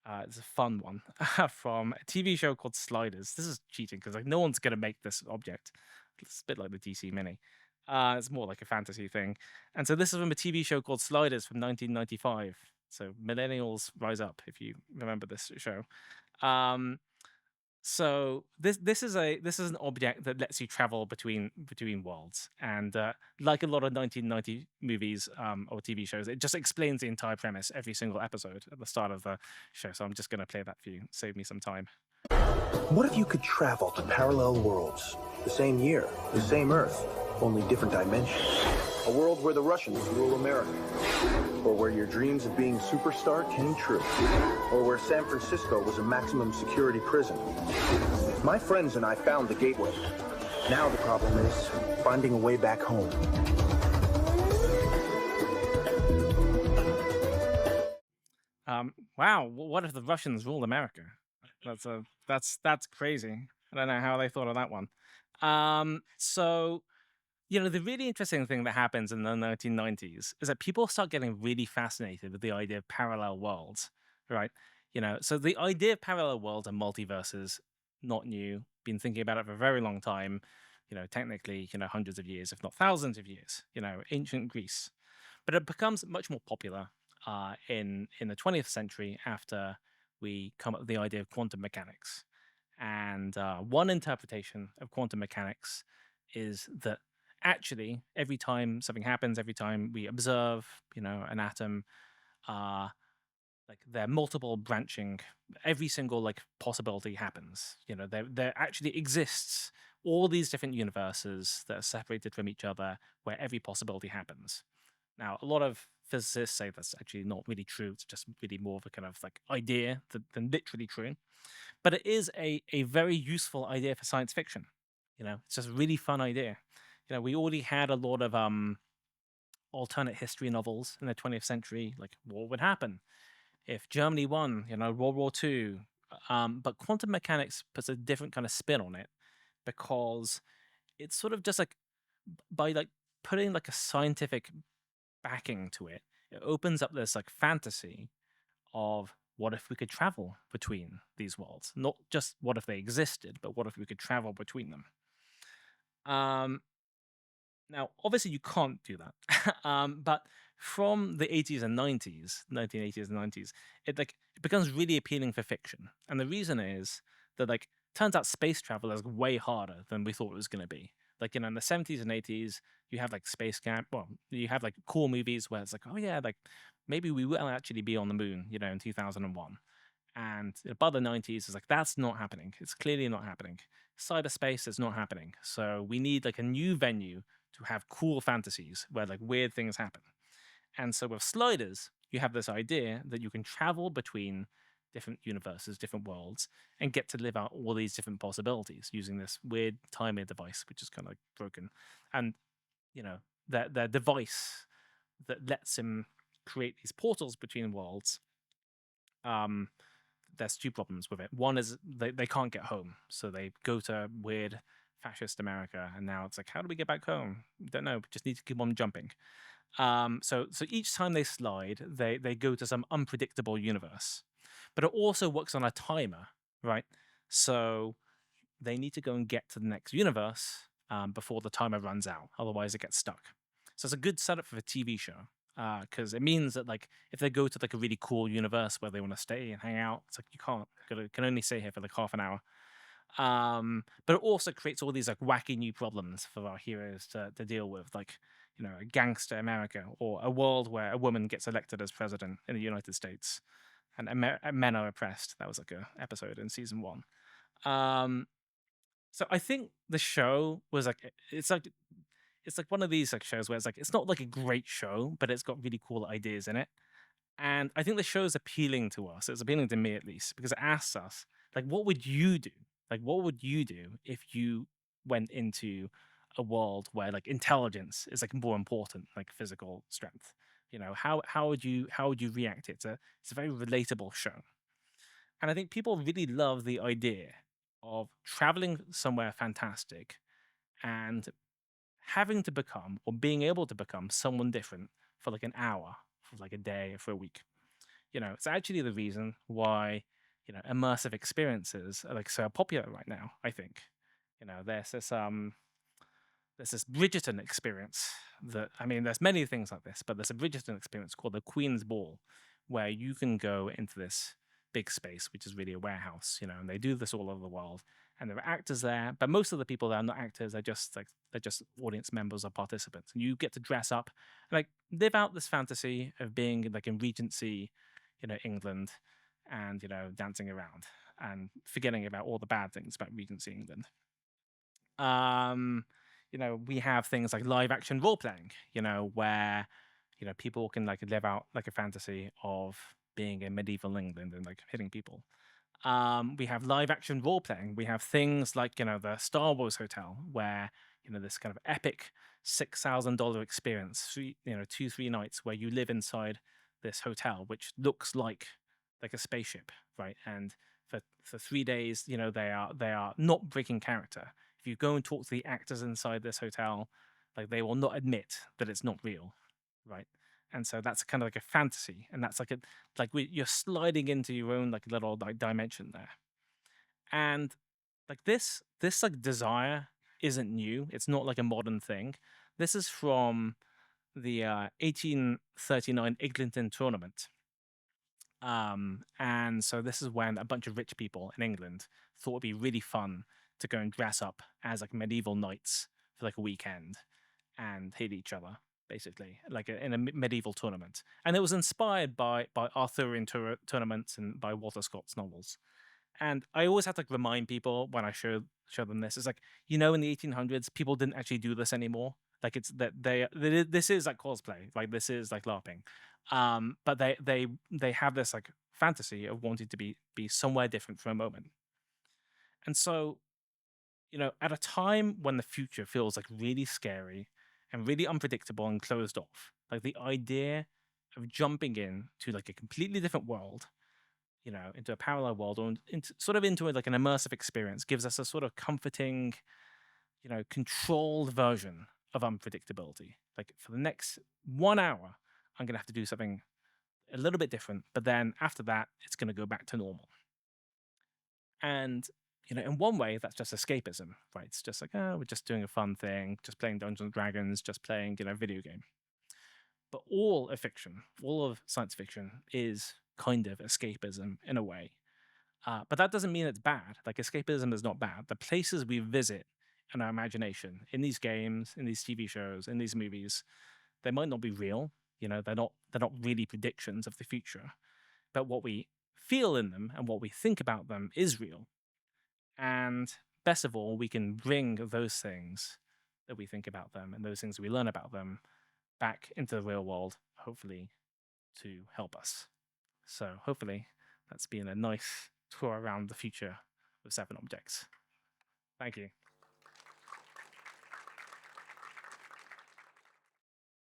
it's a fun one from a TV show called Sliders. This is cheating because like no one's gonna make this object. It's a bit like the DC Mini. It's more like a fantasy thing. And so this is from a TV show called Sliders from 1995. So millennials rise up if you remember this show. So this is an object that lets you travel between worlds, and like a lot of 1990 movies or TV shows, it just explains the entire premise every single episode at the start of the show. So I'm just going to play that for you, save me some time. What if you could travel to parallel worlds, the same year, the same Earth, only different dimensions? A world where the Russians rule America, or where your dreams of being superstar came true, or where San Francisco was a maximum security prison. My friends and I found the gateway. Now the problem is finding a way back home. Wow, what if the Russians ruled America? That's crazy. I don't know how they thought of that one. So the really interesting thing that happens in the 1990s is that people start getting really fascinated with the idea of parallel worlds, right? So the idea of parallel worlds and multiverses, not new, been thinking about it for a very long time, technically, hundreds of years, if not thousands of years, ancient Greece. But it becomes much more popular in the 20th century after we come up with the idea of quantum mechanics. And one interpretation of quantum mechanics is that actually, every time something happens, every time we observe, an atom, like there are multiple branching, every single like possibility happens. There actually exists all these different universes that are separated from each other, where every possibility happens. Now, a lot of physicists say that's actually not really true. It's just really more of a kind of like idea than literally true. But it is a very useful idea for science fiction. It's just a really fun idea. We already had a lot of alternate history novels in the 20th century, like what would happen if Germany won, World War II. But quantum mechanics puts a different kind of spin on it, because it's sort of just like by like putting like a scientific backing to it, it opens up this like fantasy of what if we could travel between these worlds? Not just what if they existed, but what if we could travel between them? Now, obviously, you can't do that. But from the 80s and 90s, 1980s and 90s, it becomes really appealing for fiction. And the reason is that turns out space travel is way harder than we thought it was going to be. In the 70s and 80s, you have Space Camp. Well, you have cool movies where it's oh yeah, maybe we will actually be on the moon, in 2001. And by the 90s, it's that's not happening. It's clearly not happening. Cyberspace is not happening. So we need a new venue to have cool fantasies where weird things happen. And so with Sliders, you have this idea that you can travel between different universes, different worlds, and get to live out all these different possibilities using this weird timer device, which is kind of broken. And, the device that lets him create these portals between worlds, there's two problems with it. One is they can't get home. So they go to weird fascist America, and now it's how do we get back home? Don't know, just need to keep on jumping. So each time they slide, they go to some unpredictable universe. But it also works on a timer, right? So they need to go and get to the next universe before the timer runs out. Otherwise, it gets stuck. So it's a good setup for a TV show because it means that if they go to a really cool universe where they want to stay and hang out, it's you can't. You can only stay here for half an hour. But it also creates all these wacky new problems for our heroes to deal with, a gangster America, or a world where a woman gets elected as president in the United States, and men are oppressed. That was a episode in season 1. So I think the show was it's one of these shows where it's not a great show, but it's got really cool ideas in it. And I think the show is appealing to us. It's appealing to me at least because it asks us what would you do? What would you do if you went into a world where intelligence is more important, physical strength? How would you react? It's a very relatable show, and I think people really love the idea of traveling somewhere fantastic and having to become or being able to become someone different for an hour, for a day, or for a week. It's actually the reason why immersive experiences are so popular right now. I think there's this Bridgerton experience that, there's many things like this, but there's a Bridgerton experience called the Queen's Ball, where you can go into this big space, which is really a warehouse, and they do this all over the world, and there are actors there, but most of the people there are not actors. They're just audience members or participants, and you get to dress up, live out this fantasy of being in Regency, England, and dancing around and forgetting about all the bad things about Regency England. We have things like live action role playing, where people can live out a fantasy of being in medieval England and hitting people. We have live action role playing. We have things like the Star Wars Hotel, where this kind of epic $6,000 experience, 2-3 nights where you live inside this hotel, which looks like a spaceship, right? And for 3 days, they are not breaking character. If you go and talk to the actors inside this hotel, they will not admit that it's not real, right? And so that's kind of a fantasy, and that's you're sliding into your own little dimension there. And this desire isn't new. It's not a modern thing. This is from the 1839 Eglinton tournament. And so this is when a bunch of rich people in England thought it'd be really fun to go and dress up as medieval knights for a weekend and hit each other, basically, in a medieval tournament. And it was inspired by Arthurian tournaments and by Walter Scott's novels. And I always have to remind people when I show them this, it's in the 1800s, people didn't actually do this anymore. It's that this is cosplay, this is LARPing. But they have this fantasy of wanting to be somewhere different for a moment. And so, at a time when the future feels really scary and really unpredictable and closed off, the idea of jumping in to a completely different world, into a parallel world, or into an immersive experience, gives us a sort of comforting, controlled version of unpredictability. For the next 1 hour, I'm going to have to do something a little bit different, but then after that, it's going to go back to normal. And, in one way, that's just escapism, right? It's just we're just doing a fun thing, just playing Dungeons and Dragons, just playing, video game. But all of fiction, all of science fiction is kind of escapism in a way. But that doesn't mean it's bad. Like escapism is not bad. The places we visit in our imagination, in these games, in these TV shows, in these movies, they might not be real. They're not really predictions of the future. But what we feel in them and what we think about them is real. And best of all, we can bring those things that we think about them and those things we learn about them back into the real world, hopefully to help us. So hopefully that's been a nice tour around the future of 7 objects. Thank you.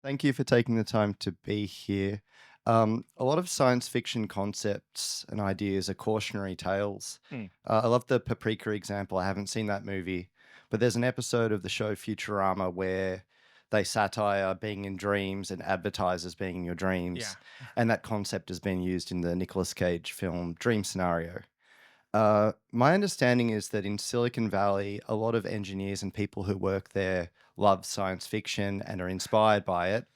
Thank you for taking the time to be here. A lot of science fiction concepts and ideas are cautionary tales. I love the Paprika example. I haven't seen that movie, but there's an episode of the show Futurama where they satire being in dreams and advertisers being in your dreams. Yeah. And that concept has been used in the Nicolas Cage film Dream Scenario. My understanding is that in Silicon Valley, a lot of engineers and people who work there love science fiction and are inspired by it.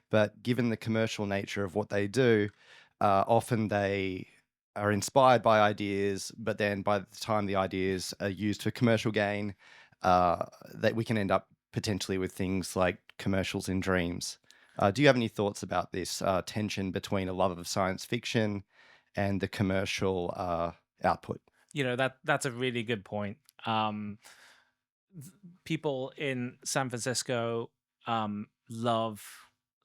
But given the commercial nature of what they do, often they are inspired by ideas, but then by the time the ideas are used for commercial gain, that we can end up potentially with things like commercials in dreams. Do you have any thoughts about this tension between a love of science fiction and the commercial output? That's a really good point. People in San Francisco love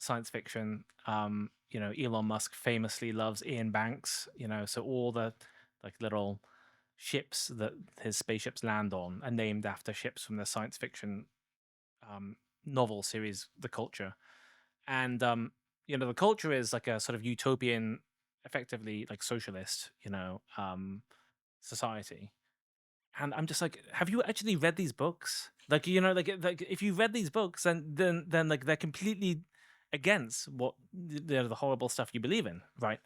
science fiction. Elon Musk famously loves Ian Banks. So all the little ships that his spaceships land on are named after ships from the science fiction novel series, The Culture. And The Culture is like a sort of utopian, effectively like socialist, society. And I'm just like, have you actually read these books? Like if you read these books, then like they're completely against what the horrible stuff you believe in, right?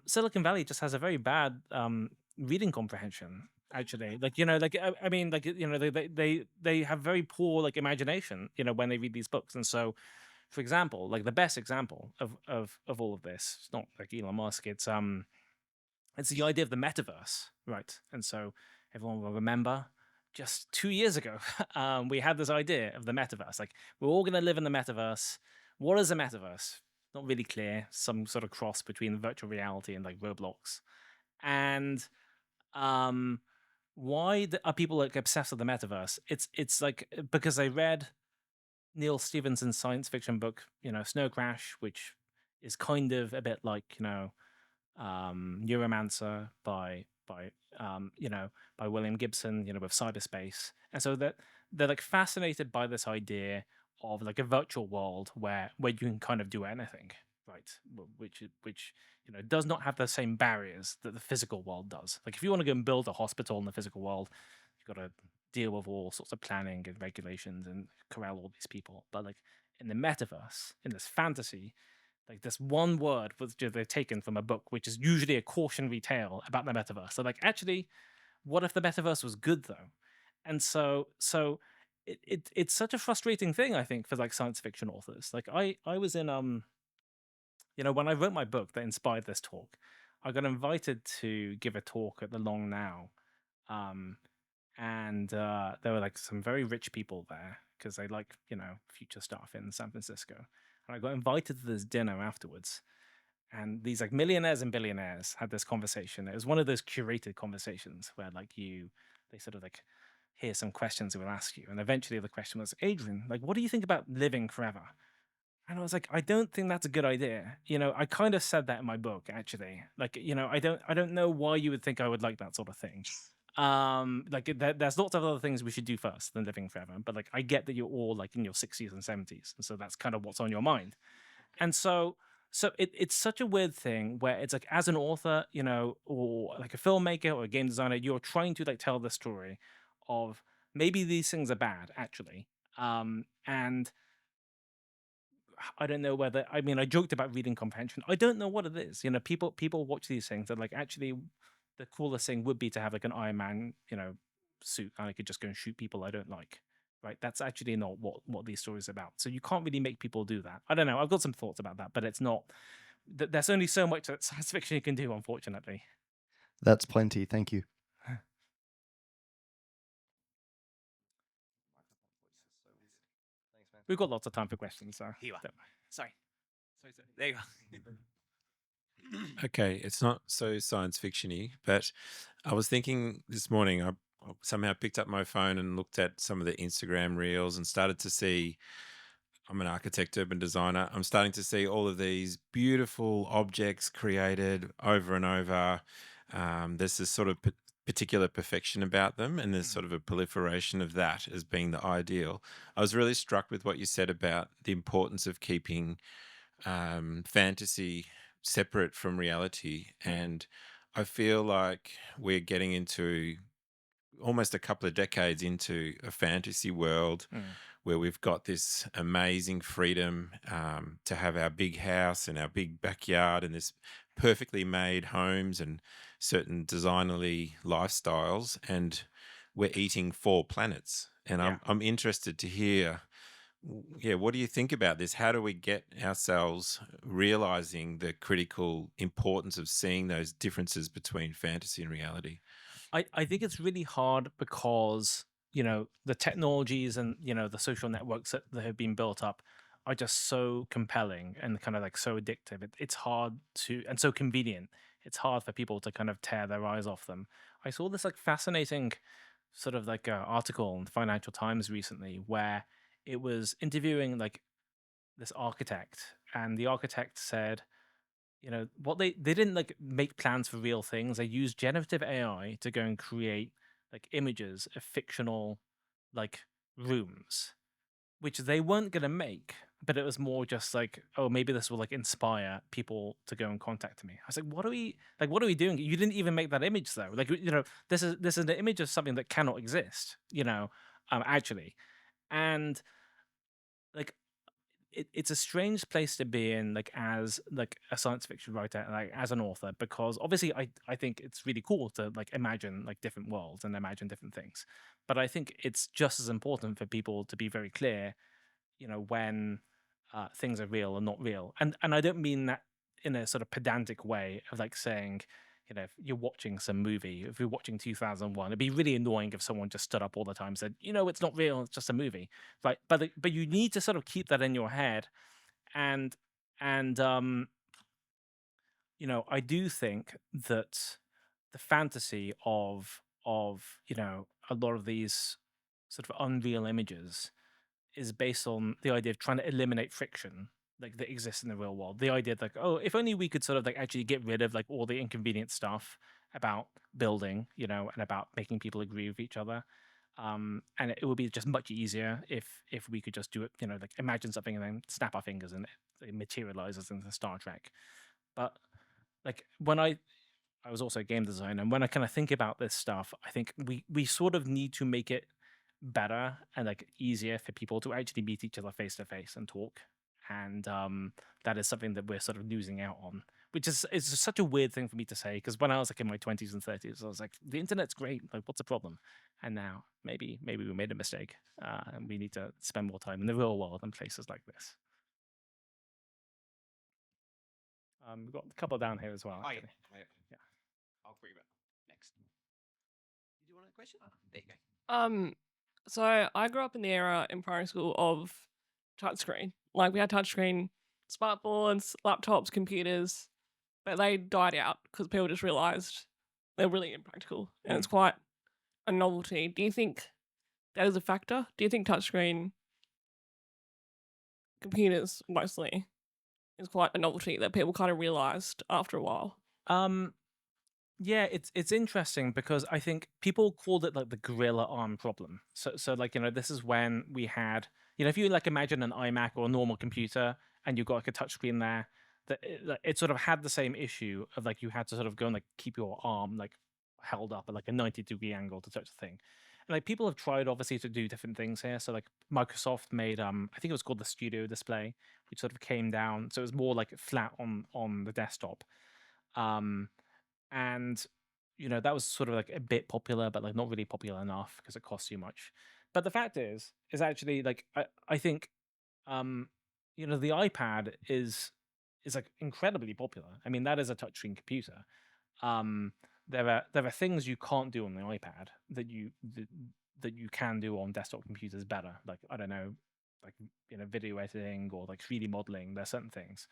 Silicon Valley just has a very bad reading comprehension, actually. They have very poor like imagination, when they read these books. And so, for example, like the best example of all of this, it's not like Elon Musk, it's the idea of the metaverse, right? And so everyone will remember just 2 years ago, we had this idea of the metaverse. Like, we're all going to live in the metaverse. What is a metaverse? Not really clear. Some sort of cross between virtual reality and like Roblox. And why are people like obsessed with the metaverse? It's like because they read Neil Stephenson's science fiction book, Snow Crash, which is kind of a bit like, Neuromancer by William Gibson, with cyberspace. And so that they're like fascinated by this idea of like a virtual world where you can kind of do anything, right? Which does not have the same barriers that the physical world does. Like if you want to go and build a hospital in the physical world, you've got to deal with all sorts of planning and regulations and corral all these people. But like in the metaverse, in this fantasy, like this one word was they've taken from a book, which is usually a cautionary tale about the metaverse. So like, actually, what if the metaverse was good though? And so it's such a frustrating thing, I think, for like science fiction authors. Like I was in when I wrote my book that inspired this talk, I got invited to give a talk at the Long Now. And there were like some very rich people there because they like, future stuff in San Francisco. And I got invited to this dinner afterwards. And these like millionaires and billionaires had this conversation. It was one of those curated conversations where like they sort of like hear some questions they will ask you. And eventually the question was, Adrian, like, what do you think about living forever? And I was like, I don't think that's a good idea. I kind of said that in my book, actually. Like, I don't know why you would think I would like that sort of thing. There's lots of other things we should do first than living forever. But like, I get that you're all like in your 60s and 70s. And so that's kind of what's on your mind. And so it's such a weird thing where it's like, as an author, or like a filmmaker or a game designer, you're trying to like tell the story of maybe these things are bad, actually. And I don't know whether, I joked about reading comprehension. I don't know what it is. People watch these things and like, actually, the coolest thing would be to have like an Iron Man, suit, and I could just go and shoot people I don't like. right? That's actually not what these stories are about. So you can't really make people do that. I don't know. I've got some thoughts about that, but it's not. There's only so much that science fiction can do, unfortunately. That's plenty. Thank you. We've got lots of time for questions, so. Here you are. don't- Sorry. There you go. Okay, it's not so science fiction-y, but I was thinking this morning, I somehow picked up my phone and looked at some of the Instagram reels and started to see, I'm an architect, urban designer. I'm starting to see all of these beautiful objects created over and over. There's this sort of particular perfection about them, and there's sort of a proliferation of that as being the ideal. I was really struck with what you said about the importance of keeping fantasy separate from reality. And I feel like we're getting into almost a couple of decades into a fantasy world where we've got this amazing freedom to have our big house and our big backyard and this perfectly made homes and certain designerly lifestyles, and we're eating 4 planets. And I'm interested to hear, what do you think about this? How do we get ourselves realizing the critical importance of seeing those differences between fantasy and reality? I think it's really hard because, the technologies and, the social networks that have been built up are just so compelling and kind of like so addictive. It's hard to, and so convenient. It's hard for people to kind of tear their eyes off them. I saw this like fascinating sort of like article in the Financial Times recently where it was interviewing like this architect, and the architect said, what they didn't like make plans for real things. They used generative AI to go and create like images of fictional like rooms, which they weren't gonna make, but it was more just like, oh, maybe this will like inspire people to go and contact me. I was like, what are we doing? You didn't even make that image though. Like, this is an image of something that cannot exist, actually. And like it's a strange place to be in, like as like a science fiction writer, like as an author, because obviously I think it's really cool to like imagine like different worlds and imagine different things, but I think it's just as important for people to be very clear, when things are real or not real. And I don't mean that in a sort of pedantic way of like saying, if you're watching some movie, if you're watching 2001, it'd be really annoying if someone just stood up all the time and said, it's not real, it's just a movie, right? But you need to sort of keep that in your head, and I do think that the fantasy of a lot of these sort of unreal images is based on the idea of trying to eliminate friction like that exists in the real world. The idea like, oh, if only we could sort of like actually get rid of like all the inconvenient stuff about building, and about making people agree with each other. And it would be just much easier if we could just do it, like imagine something and then snap our fingers and it materializes into Star Trek. But like when I was also a game designer, and when I kind of think about this stuff, I think we sort of need to make it better and like easier for people to actually meet each other face to face and talk. And that is something that we're sort of losing out on, which is such a weird thing for me to say, because when I was like in my 20s and 30s, I was like, the internet's great, like what's the problem? And now maybe we made a mistake, and we need to spend more time in the real world and places like this. We've got a couple down here as well. Oh, yeah. Actually. Yeah. I'll bring it next. Did you want a question? There you go. So I grew up in the era in primary school of touchscreen. Like we had touchscreen smartboards, laptops, computers, but they died out because people just realized they're really impractical and it's quite a novelty. Do you think that is a factor? Do you think touchscreen computers mostly is quite a novelty that people kind of realized after a while? Yeah, it's interesting because I think people called it like the gorilla arm problem. So like, this is when we had, if you like imagine an iMac or a normal computer and you've got like a touchscreen there, that it sort of had the same issue of like you had to sort of go and like keep your arm like held up at like a 90-degree angle to touch the thing. And like people have tried obviously to do different things here. So like Microsoft made I think it was called the Studio Display, which sort of came down, so it was more like flat on the desktop. And that was sort of like a bit popular, but like not really popular enough because it costs too much. But the fact is actually like I think you know, the iPad is like incredibly popular. I mean, that is a touchscreen computer. Um, there are things you can't do on the iPad that you can do on desktop computers better. Like, I don't know, like, you know, video editing or like 3D modeling. There's certain things.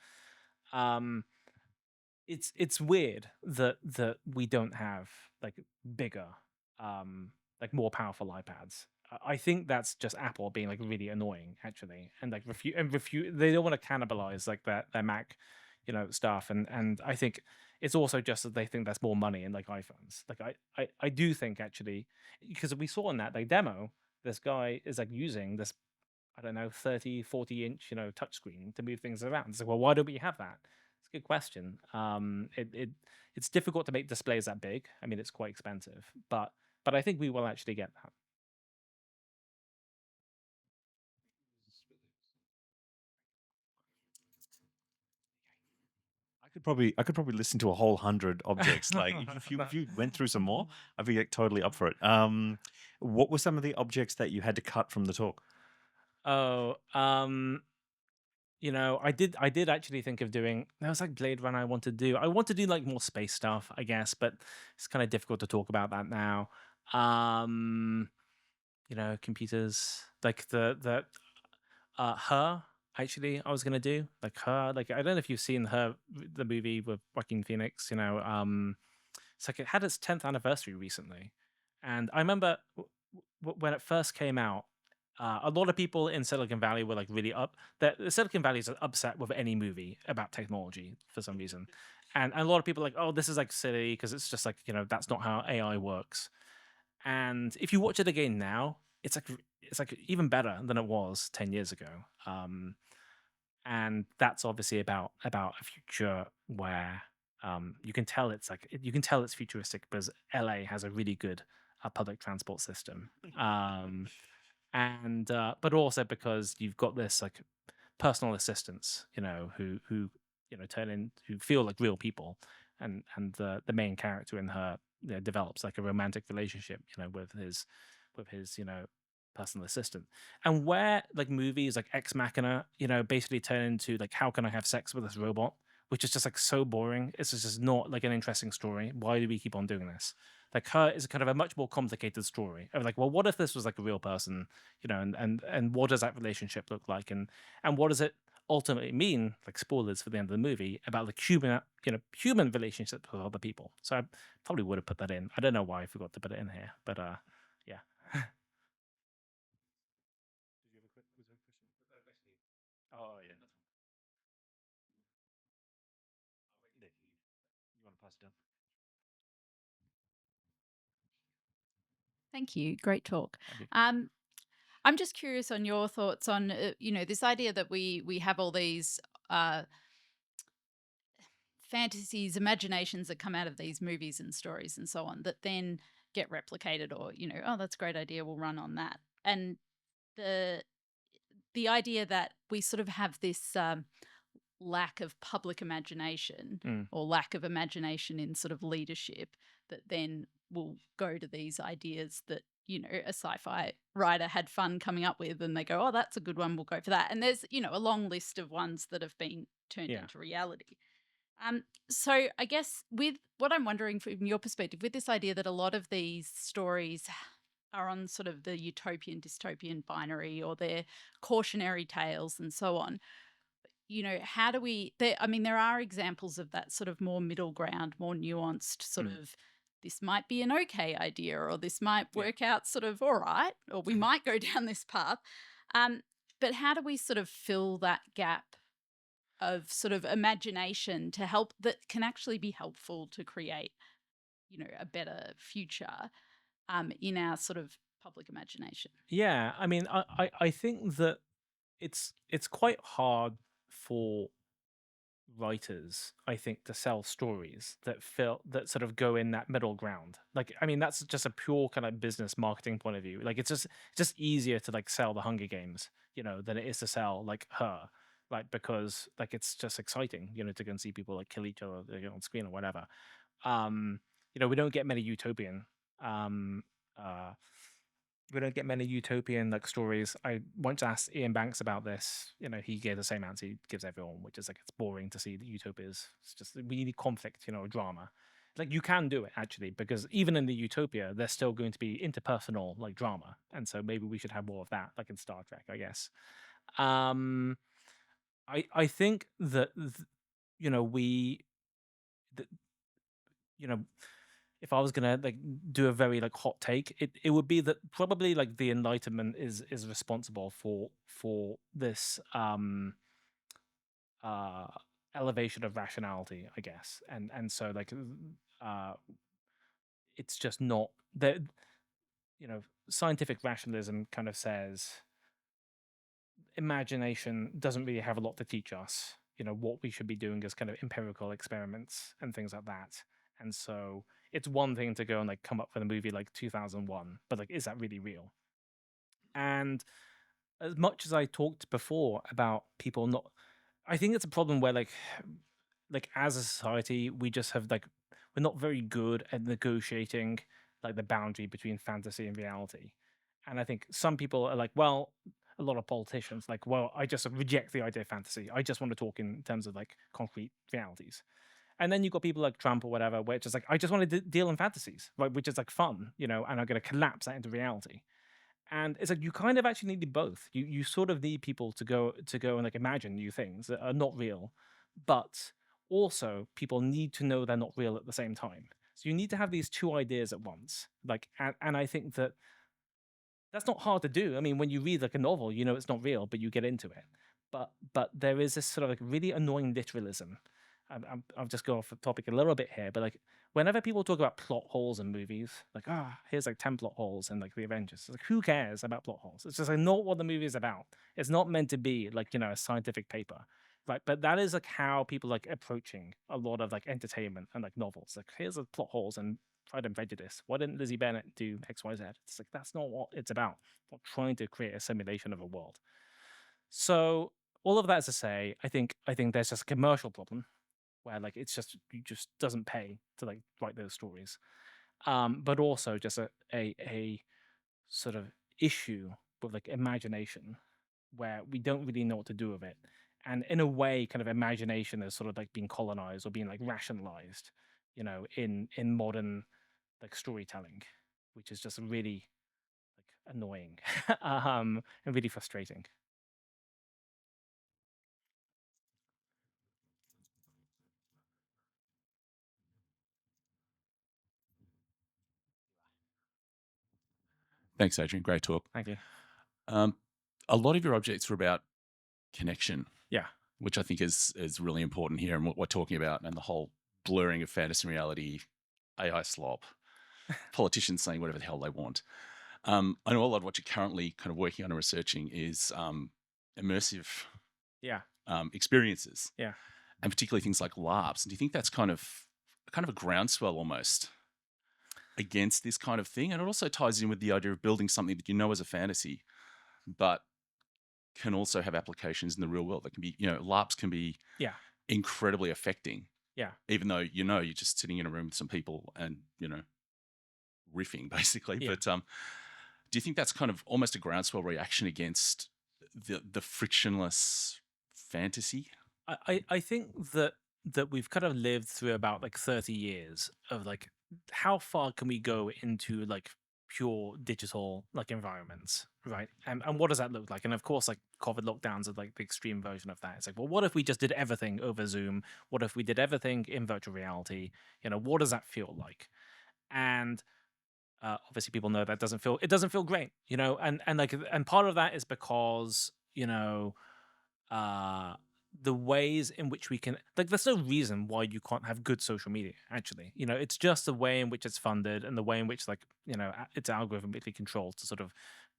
It's weird that we don't have like bigger, like more powerful iPads. I think that's just Apple being like really annoying, actually, and like refuse. They don't want to cannibalize like their Mac, you know, stuff, and I think it's also just that they think there's more money in like iPhones. Like I do think actually, because we saw in that like demo, this guy is like using this, I don't know, 30, 40-inch, you know, touchscreen to move things around. It's like, well, why don't we have that? It's a good question. It's difficult to make displays that big. I mean, it's quite expensive, but I think we will actually get that. I could probably listen to a whole 100 objects. Like if you went through some more, I'd be like totally up for it. What were some of the objects that you had to cut from the talk? Oh, you know, I did actually think of doing. There was like Blade Runner. I want to do like more space stuff, I guess, but it's kind of difficult to talk about that now. You know, computers like her. Actually, I was gonna do like her. Like, I don't know if you've seen her, the movie with Joaquin Phoenix. You know, it's like it had its 10th anniversary recently, and I remember when it first came out. A lot of people in Silicon Valley were like really up. That Silicon Valley is upset with any movie about technology for some reason, and a lot of people are like, oh, this is like silly because it's just like, you know, that's not how AI works. And if you watch it again now, it's like even better than it was 10 years ago. And that's obviously about a future where you can tell it's futuristic because LA has a really good public transport system. And but also because you've got this like personal assistants, you know, who you know who feel like real people, and the main character in her, you know, develops like a romantic relationship, you know, with his you know, personal assistant. And where like movies like Ex Machina, you know, basically turn into like, how can I have sex with this robot, which is just like so boring. It's just not like an interesting story. Why do we keep on doing this? Like, her is kind of a much more complicated story of like, well, what if this was like a real person, you know, and what does that relationship look like, and what does it ultimately mean, like spoilers for the end of the movie, about like human, you know, human relationships with other people. So I probably would have put that in. I don't know why I forgot to put it in here, but yeah. Oh yeah. You want to pass it down? Thank you. Great talk. I'm just curious on your thoughts on you know, this idea that we have all these fantasies, imaginations that come out of these movies and stories and so on that then get replicated, or, you know, oh, that's a great idea, we'll run on that. And the idea that we sort of have this lack of public imagination or lack of imagination in sort of leadership that then will go to these ideas that, you know, a sci-fi writer had fun coming up with, and they go, oh, that's a good one, we'll go for that. And there's, you know, a long list of ones that have been turned into reality. So I guess with what I'm wondering from your perspective, with this idea that a lot of these stories are on sort of the utopian dystopian binary, or they're cautionary tales and so on, you know, how do we, I mean, there are examples of that sort of more middle ground, more nuanced sort of, this might be an okay idea, or this might work out sort of all right, or we might go down this path. But how do we sort of fill that gap of sort of imagination to help, that can actually be helpful to create, you know, a better future in our sort of public imagination? Yeah, I mean, I think that it's quite hard for writers, I think, to sell stories that sort of go in that middle ground. Like, I mean, that's just a pure kind of business marketing point of view. Like, it's just easier to like sell the Hunger Games, you know, than it is to sell like her, like, because like it's just exciting, you know, to go and see people like kill each other, you know, on screen or whatever. You know, we don't get many utopian we don't get many utopian like stories. I once asked Ian Banks about this. He gave the same answer he gives everyone, which is like it's boring to see the utopias. It's just we need conflict, drama. Like you can do it actually, because even in the utopia, there's still going to be interpersonal like drama, and so maybe we should have more of that, like in Star Trek, I guess. I think that we that if I was gonna like do a very like hot take, it would be that probably like the Enlightenment is responsible for this elevation of rationality, I guess, and so like it's just not that scientific rationalism kind of says imagination doesn't really have a lot to teach us. What we should be doing is kind of empirical experiments and things like that. And so it's one thing to go and like come up with a movie like 2001, but like, is that really real? And as much as I talked before about people not, I think it's a problem where like as a society, we just have like, we're not very good at negotiating like the boundary between fantasy and reality. And I think some people are like, well, a lot of politicians like, well, I just reject the idea of fantasy. I just want to talk in terms of like concrete realities. And then you've got people like Trump or whatever, where it's just like, I just want to deal in fantasies, right? Which is like fun, and I'm going to collapse that into reality. And it's like you kind of actually need both. You sort of need people to go and like imagine new things that are not real, but also people need to know they're not real at the same time. So you need to have these two ideas at once. Like, and I think that that's not hard to do. I mean, when you read like a novel, it's not real, but you get into it. But there is this sort of like really annoying literalism. I'll just go off the topic a little bit here, but like whenever people talk about plot holes in movies, like here's like 10 plot holes in like the Avengers. It's like who cares about plot holes? It's just like not what the movie is about. It's not meant to be like a scientific paper, right? But that is like how people like approaching a lot of like entertainment and like novels. Like here's the plot holes and Pride and Prejudice. Why didn't Lizzie Bennet do X, Y, Z? It's like that's not what it's about. Not trying to create a simulation of a world. So all of that is to say, I think there's just a commercial problem where like it just doesn't pay to like write those stories, but also just a sort of issue with like imagination where we don't really know what to do with it, and in a way kind of imagination is sort of like being colonized or being like rationalized in modern like storytelling, which is just really like annoying and really frustrating. Thanks, Adrian. Great talk. Thank you. A lot of your objects are about connection. Yeah. Which I think is really important here and what we're talking about, and the whole blurring of fantasy and reality, AI slop, politicians saying whatever the hell they want. I know a lot of what you're currently kind of working on and researching is immersive experiences. Yeah. And particularly things like LARPs. And do you think that's kind of a groundswell almost against this kind of thing? And it also ties in with the idea of building something that is a fantasy, but can also have applications in the real world. That can be, LARPs can be incredibly affecting. Yeah. Even though, you're just sitting in a room with some people and, riffing basically. Yeah. But do you think that's kind of almost a groundswell reaction against the frictionless fantasy? I think that we've kind of lived through about like 30 years of like, how far can we go into like pure digital like environments, right? And what does that look like? And of course, like COVID lockdowns are like the extreme version of that. It's like, well, what if we just did everything over Zoom? What if we did everything in virtual reality? What does that feel like? And obviously, people know that doesn't feel great, and part of that is because the ways in which we can, like, there's no reason why you can't have good social media, actually. It's just the way in which it's funded and the way in which, like, it's algorithmically controlled to sort of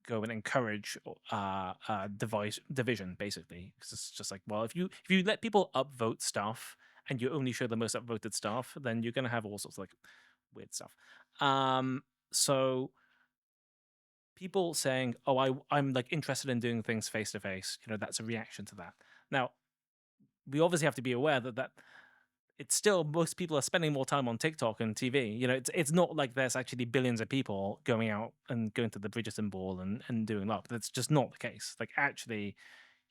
go and encourage device division, basically. Because it's just like, well, if you let people upvote stuff and you only show the most upvoted stuff, then you're going to have all sorts of like weird stuff. So people saying, oh, I'm like interested in doing things face to face, that's a reaction to that. Now, we obviously have to be aware that it's still most people are spending more time on TikTok and TV. You know, it's not like there's actually billions of people going out and going to the Bridgerton ball and doing love. That's just not the case. Like actually,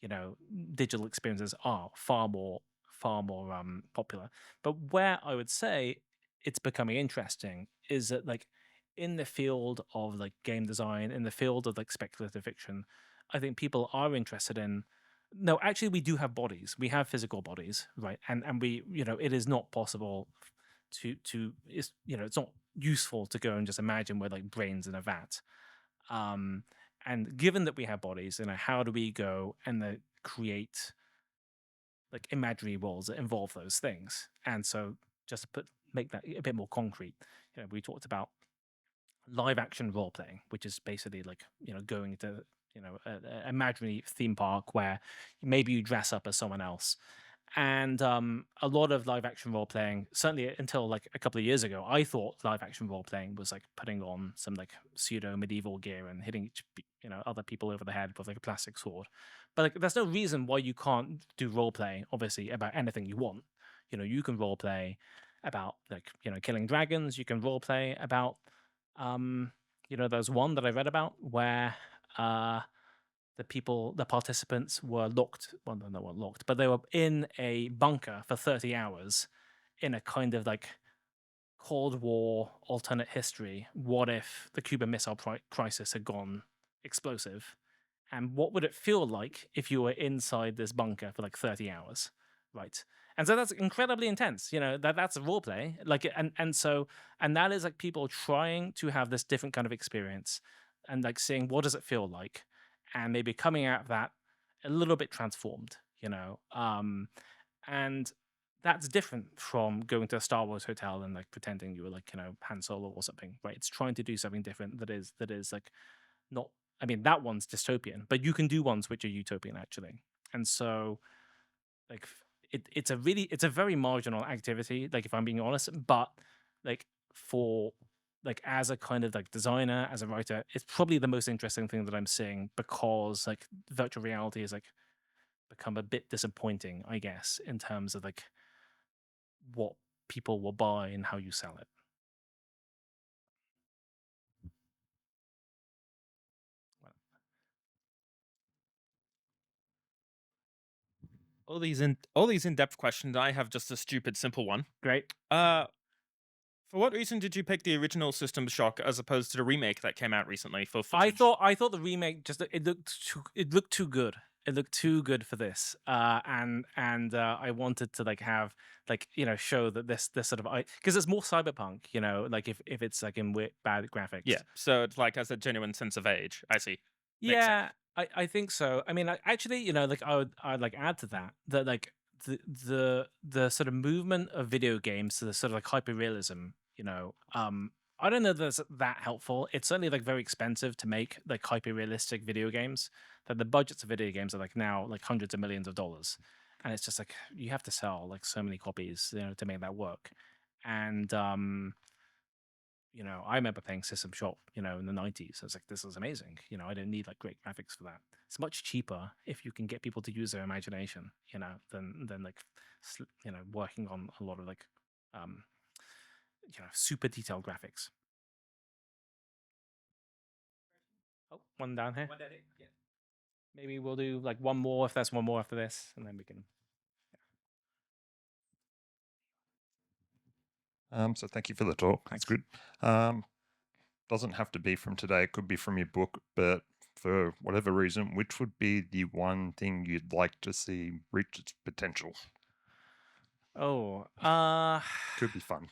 you know, digital experiences are far more popular. But where I would say it's becoming interesting is that like in the field of like game design, in the field of like speculative fiction, I think people are interested in no, actually we do have bodies. We have physical bodies, right? And we, you know, it is not possible to it's you know, it's not useful to go and just imagine we're like brains in a vat. Um and given that we have bodies, you know, how do we go and create like imaginary worlds that involve those things? And so just to make that a bit more concrete, you know, we talked about live action role playing, which is basically like, you know, going to, you know, a imaginary theme park where maybe you dress up as someone else. And a lot of live action role playing, certainly until like a couple of years ago, I thought live action role playing was like putting on some like pseudo medieval gear and hitting you know, other people over the head with like a plastic sword. But like, there's no reason why you can't do role play, obviously, about anything you want. You know, you can role play about like, you know, killing dragons. You can role play about you know, there's one that I read about where the participants were locked. Well, no, they weren't locked, but they were in a bunker for 30 hours in a kind of like Cold War alternate history. What if the Cuban Missile Crisis had gone explosive? And what would it feel like if you were inside this bunker for like 30 hours? Right. And so that's incredibly intense. You know, that's a role play. Like, and that is like people trying to have this different kind of experience and like seeing what does it feel like, and maybe coming out of that a little bit transformed, you know. And that's different from going to a Star Wars hotel and like pretending you were like, you know, Han Solo or something, right? It's trying to do something different that is like not, I mean, that one's dystopian, but you can do ones which are utopian actually. And so like it's a very marginal activity, like if I'm being honest, but like for like as a kind of like designer, as a writer, it's probably the most interesting thing that I'm seeing, because like virtual reality has like become a bit disappointing, I guess, in terms of like what people will buy and how you sell it. All these in-depth questions. I have just a stupid simple one. Great. For what reason did you pick the original System Shock as opposed to the remake that came out recently for footage? I thought the remake just it looked too good. It looked too good for this, and I wanted to like have like, you know, show that this sort of, because it's more cyberpunk, you know, like if it's like in bad graphics. Yeah, so it's like has a genuine sense of age. I see. Makes Yeah, sense. I think so. I mean, actually, you know, like I'd like add to that like the sort of movement of video games to the sort of like hyperrealism, you know, I don't know that's that helpful. It's certainly like very expensive to make like hyperrealistic video games. That the budgets of video games are like now like hundreds of millions of dollars, and it's just like you have to sell like so many copies, you know, to make that work. And you know, I remember playing System Shock, you know, in the 90s. I was like, this is amazing. You know, I don't need like great graphics for that. It's much cheaper if you can get people to use their imagination, you know, than like, you know, working on a lot of like, you know, super detailed graphics. Oh, one down here. Yeah. Maybe we'll do like one more if there's one more after this, and then we can. So thank you for the talk. That's good. Doesn't have to be from today. It could be from your book, but for whatever reason, which would be the one thing you'd like to see reach its potential? Oh, could be fun.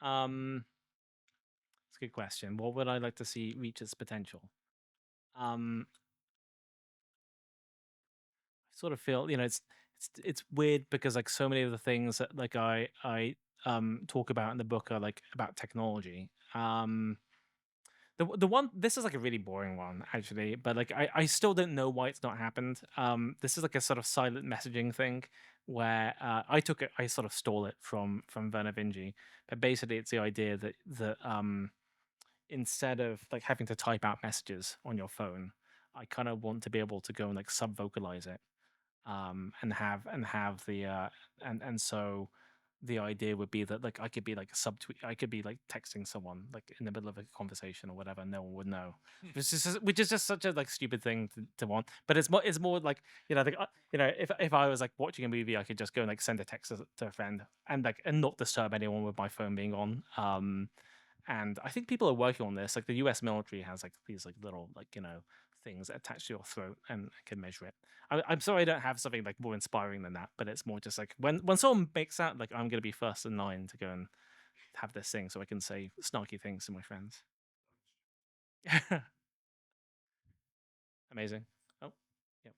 It's a good question. What would I like to see reach its potential? I sort of feel, you know, it's weird because like so many of the things that like I talk about in the book are like about technology. The one, this is like a really boring one actually, but like I still don't know why it's not happened. This is like a sort of silent messaging thing where I sort of stole it from Werner Vinge, but basically it's the idea that instead of like having to type out messages on your phone, I kind of want to be able to go and like sub vocalize it. and have the and so the idea would be that like I could be like a subtweet, I could be like texting someone like in the middle of a conversation or whatever, no one would know, which is just such a like stupid thing to want. But it's more like, you know, like, you know, if I was like watching a movie, I could just go and like send a text to a friend and like and not disturb anyone with my phone being on. And I think people are working on this. Like the U.S. military has like these like little like, you know, things attached to your throat and can measure it. I'm sorry I don't have something like more inspiring than that, but it's more just like when someone makes that, like I'm gonna be first in line to go and have this thing so I can say snarky things to my friends. Amazing. Oh, yep.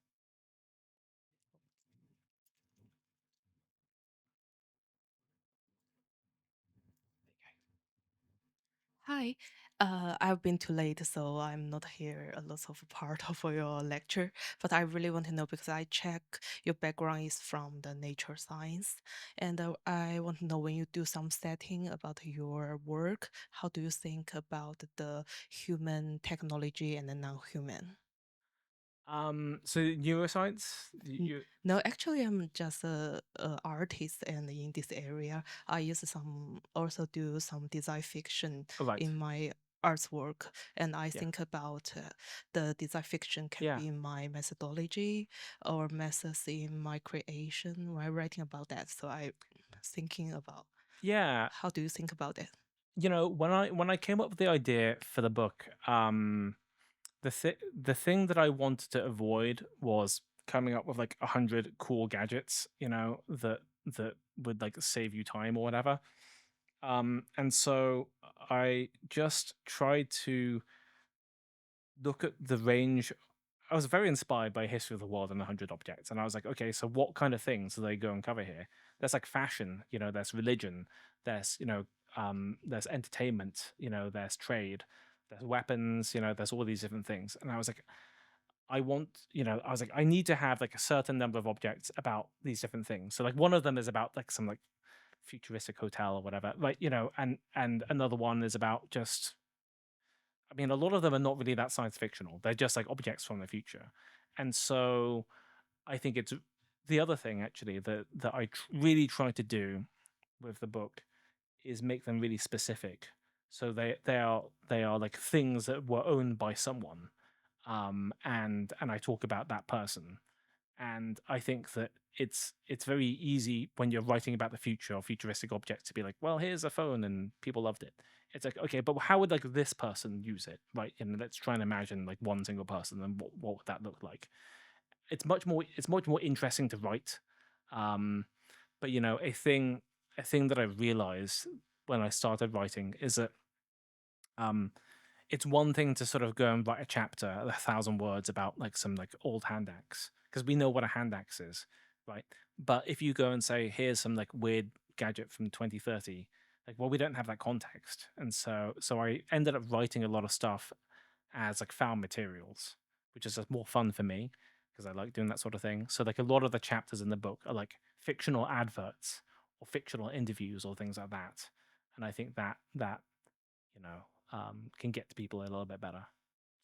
Hi, I've been too late, so I'm not here a lot of part of your lecture. But I really want to know because I check your background is from the nature science, and I want to know when you do some setting about your work, how do you think about the human technology and the non-human? So neuroscience, you No, actually, I'm just a artist, and in this area, I use some also do some design fiction right. in my artwork, and I Yeah. think about the design fiction can Yeah. be my methodology or methods in my creation when I'm writing about that. So I thinking about Yeah. how do you think about it? You know, when I came up with the idea for the book, the thing that I wanted to avoid was coming up with like 100 cool gadgets, you know, that would like save you time or whatever. And so I just tried to look at the range. I was very inspired by History of the World and 100 Objects, and I was like, okay, so what kind of things do they go and cover here? There's like fashion, you know, there's religion, there's, you know, there's entertainment, you know, there's trade, there's weapons, you know, there's all these different things. And I was like, I want, you know, I was like, I need to have like a certain number of objects about these different things. So like one of them is about like some like futuristic hotel or whatever, like, you know, and another one is about just, I mean, a lot of them are not really that science fictional. They're just like objects from the future. And so I think it's the other thing actually that I really try to do with the book is make them really specific. So they are like things that were owned by someone, and I talk about that person. And I think that it's very easy when you're writing about the future or futuristic objects to be like, well, here's a phone and people loved it. It's like, okay, but how would like this person use it, right? And let's try and imagine like one single person and what would that look like? It's much more interesting to write. But you know, a thing that I realized when I started writing is that it's one thing to sort of go and write a chapter, 1,000 words about like some like old hand axe, because we know what a hand axe is, right? But if you go and say, here's some like weird gadget from 2030, like, well, we don't have that context. And so I ended up writing a lot of stuff as like found materials, which is just more fun for me because I like doing that sort of thing. So like a lot of the chapters in the book are like fictional adverts or fictional interviews or things like that. And I think that you know, can get to people a little bit better.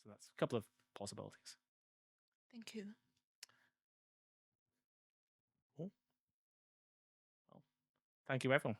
So that's a couple of possibilities. Thank you. Cool. Well, thank you, everyone.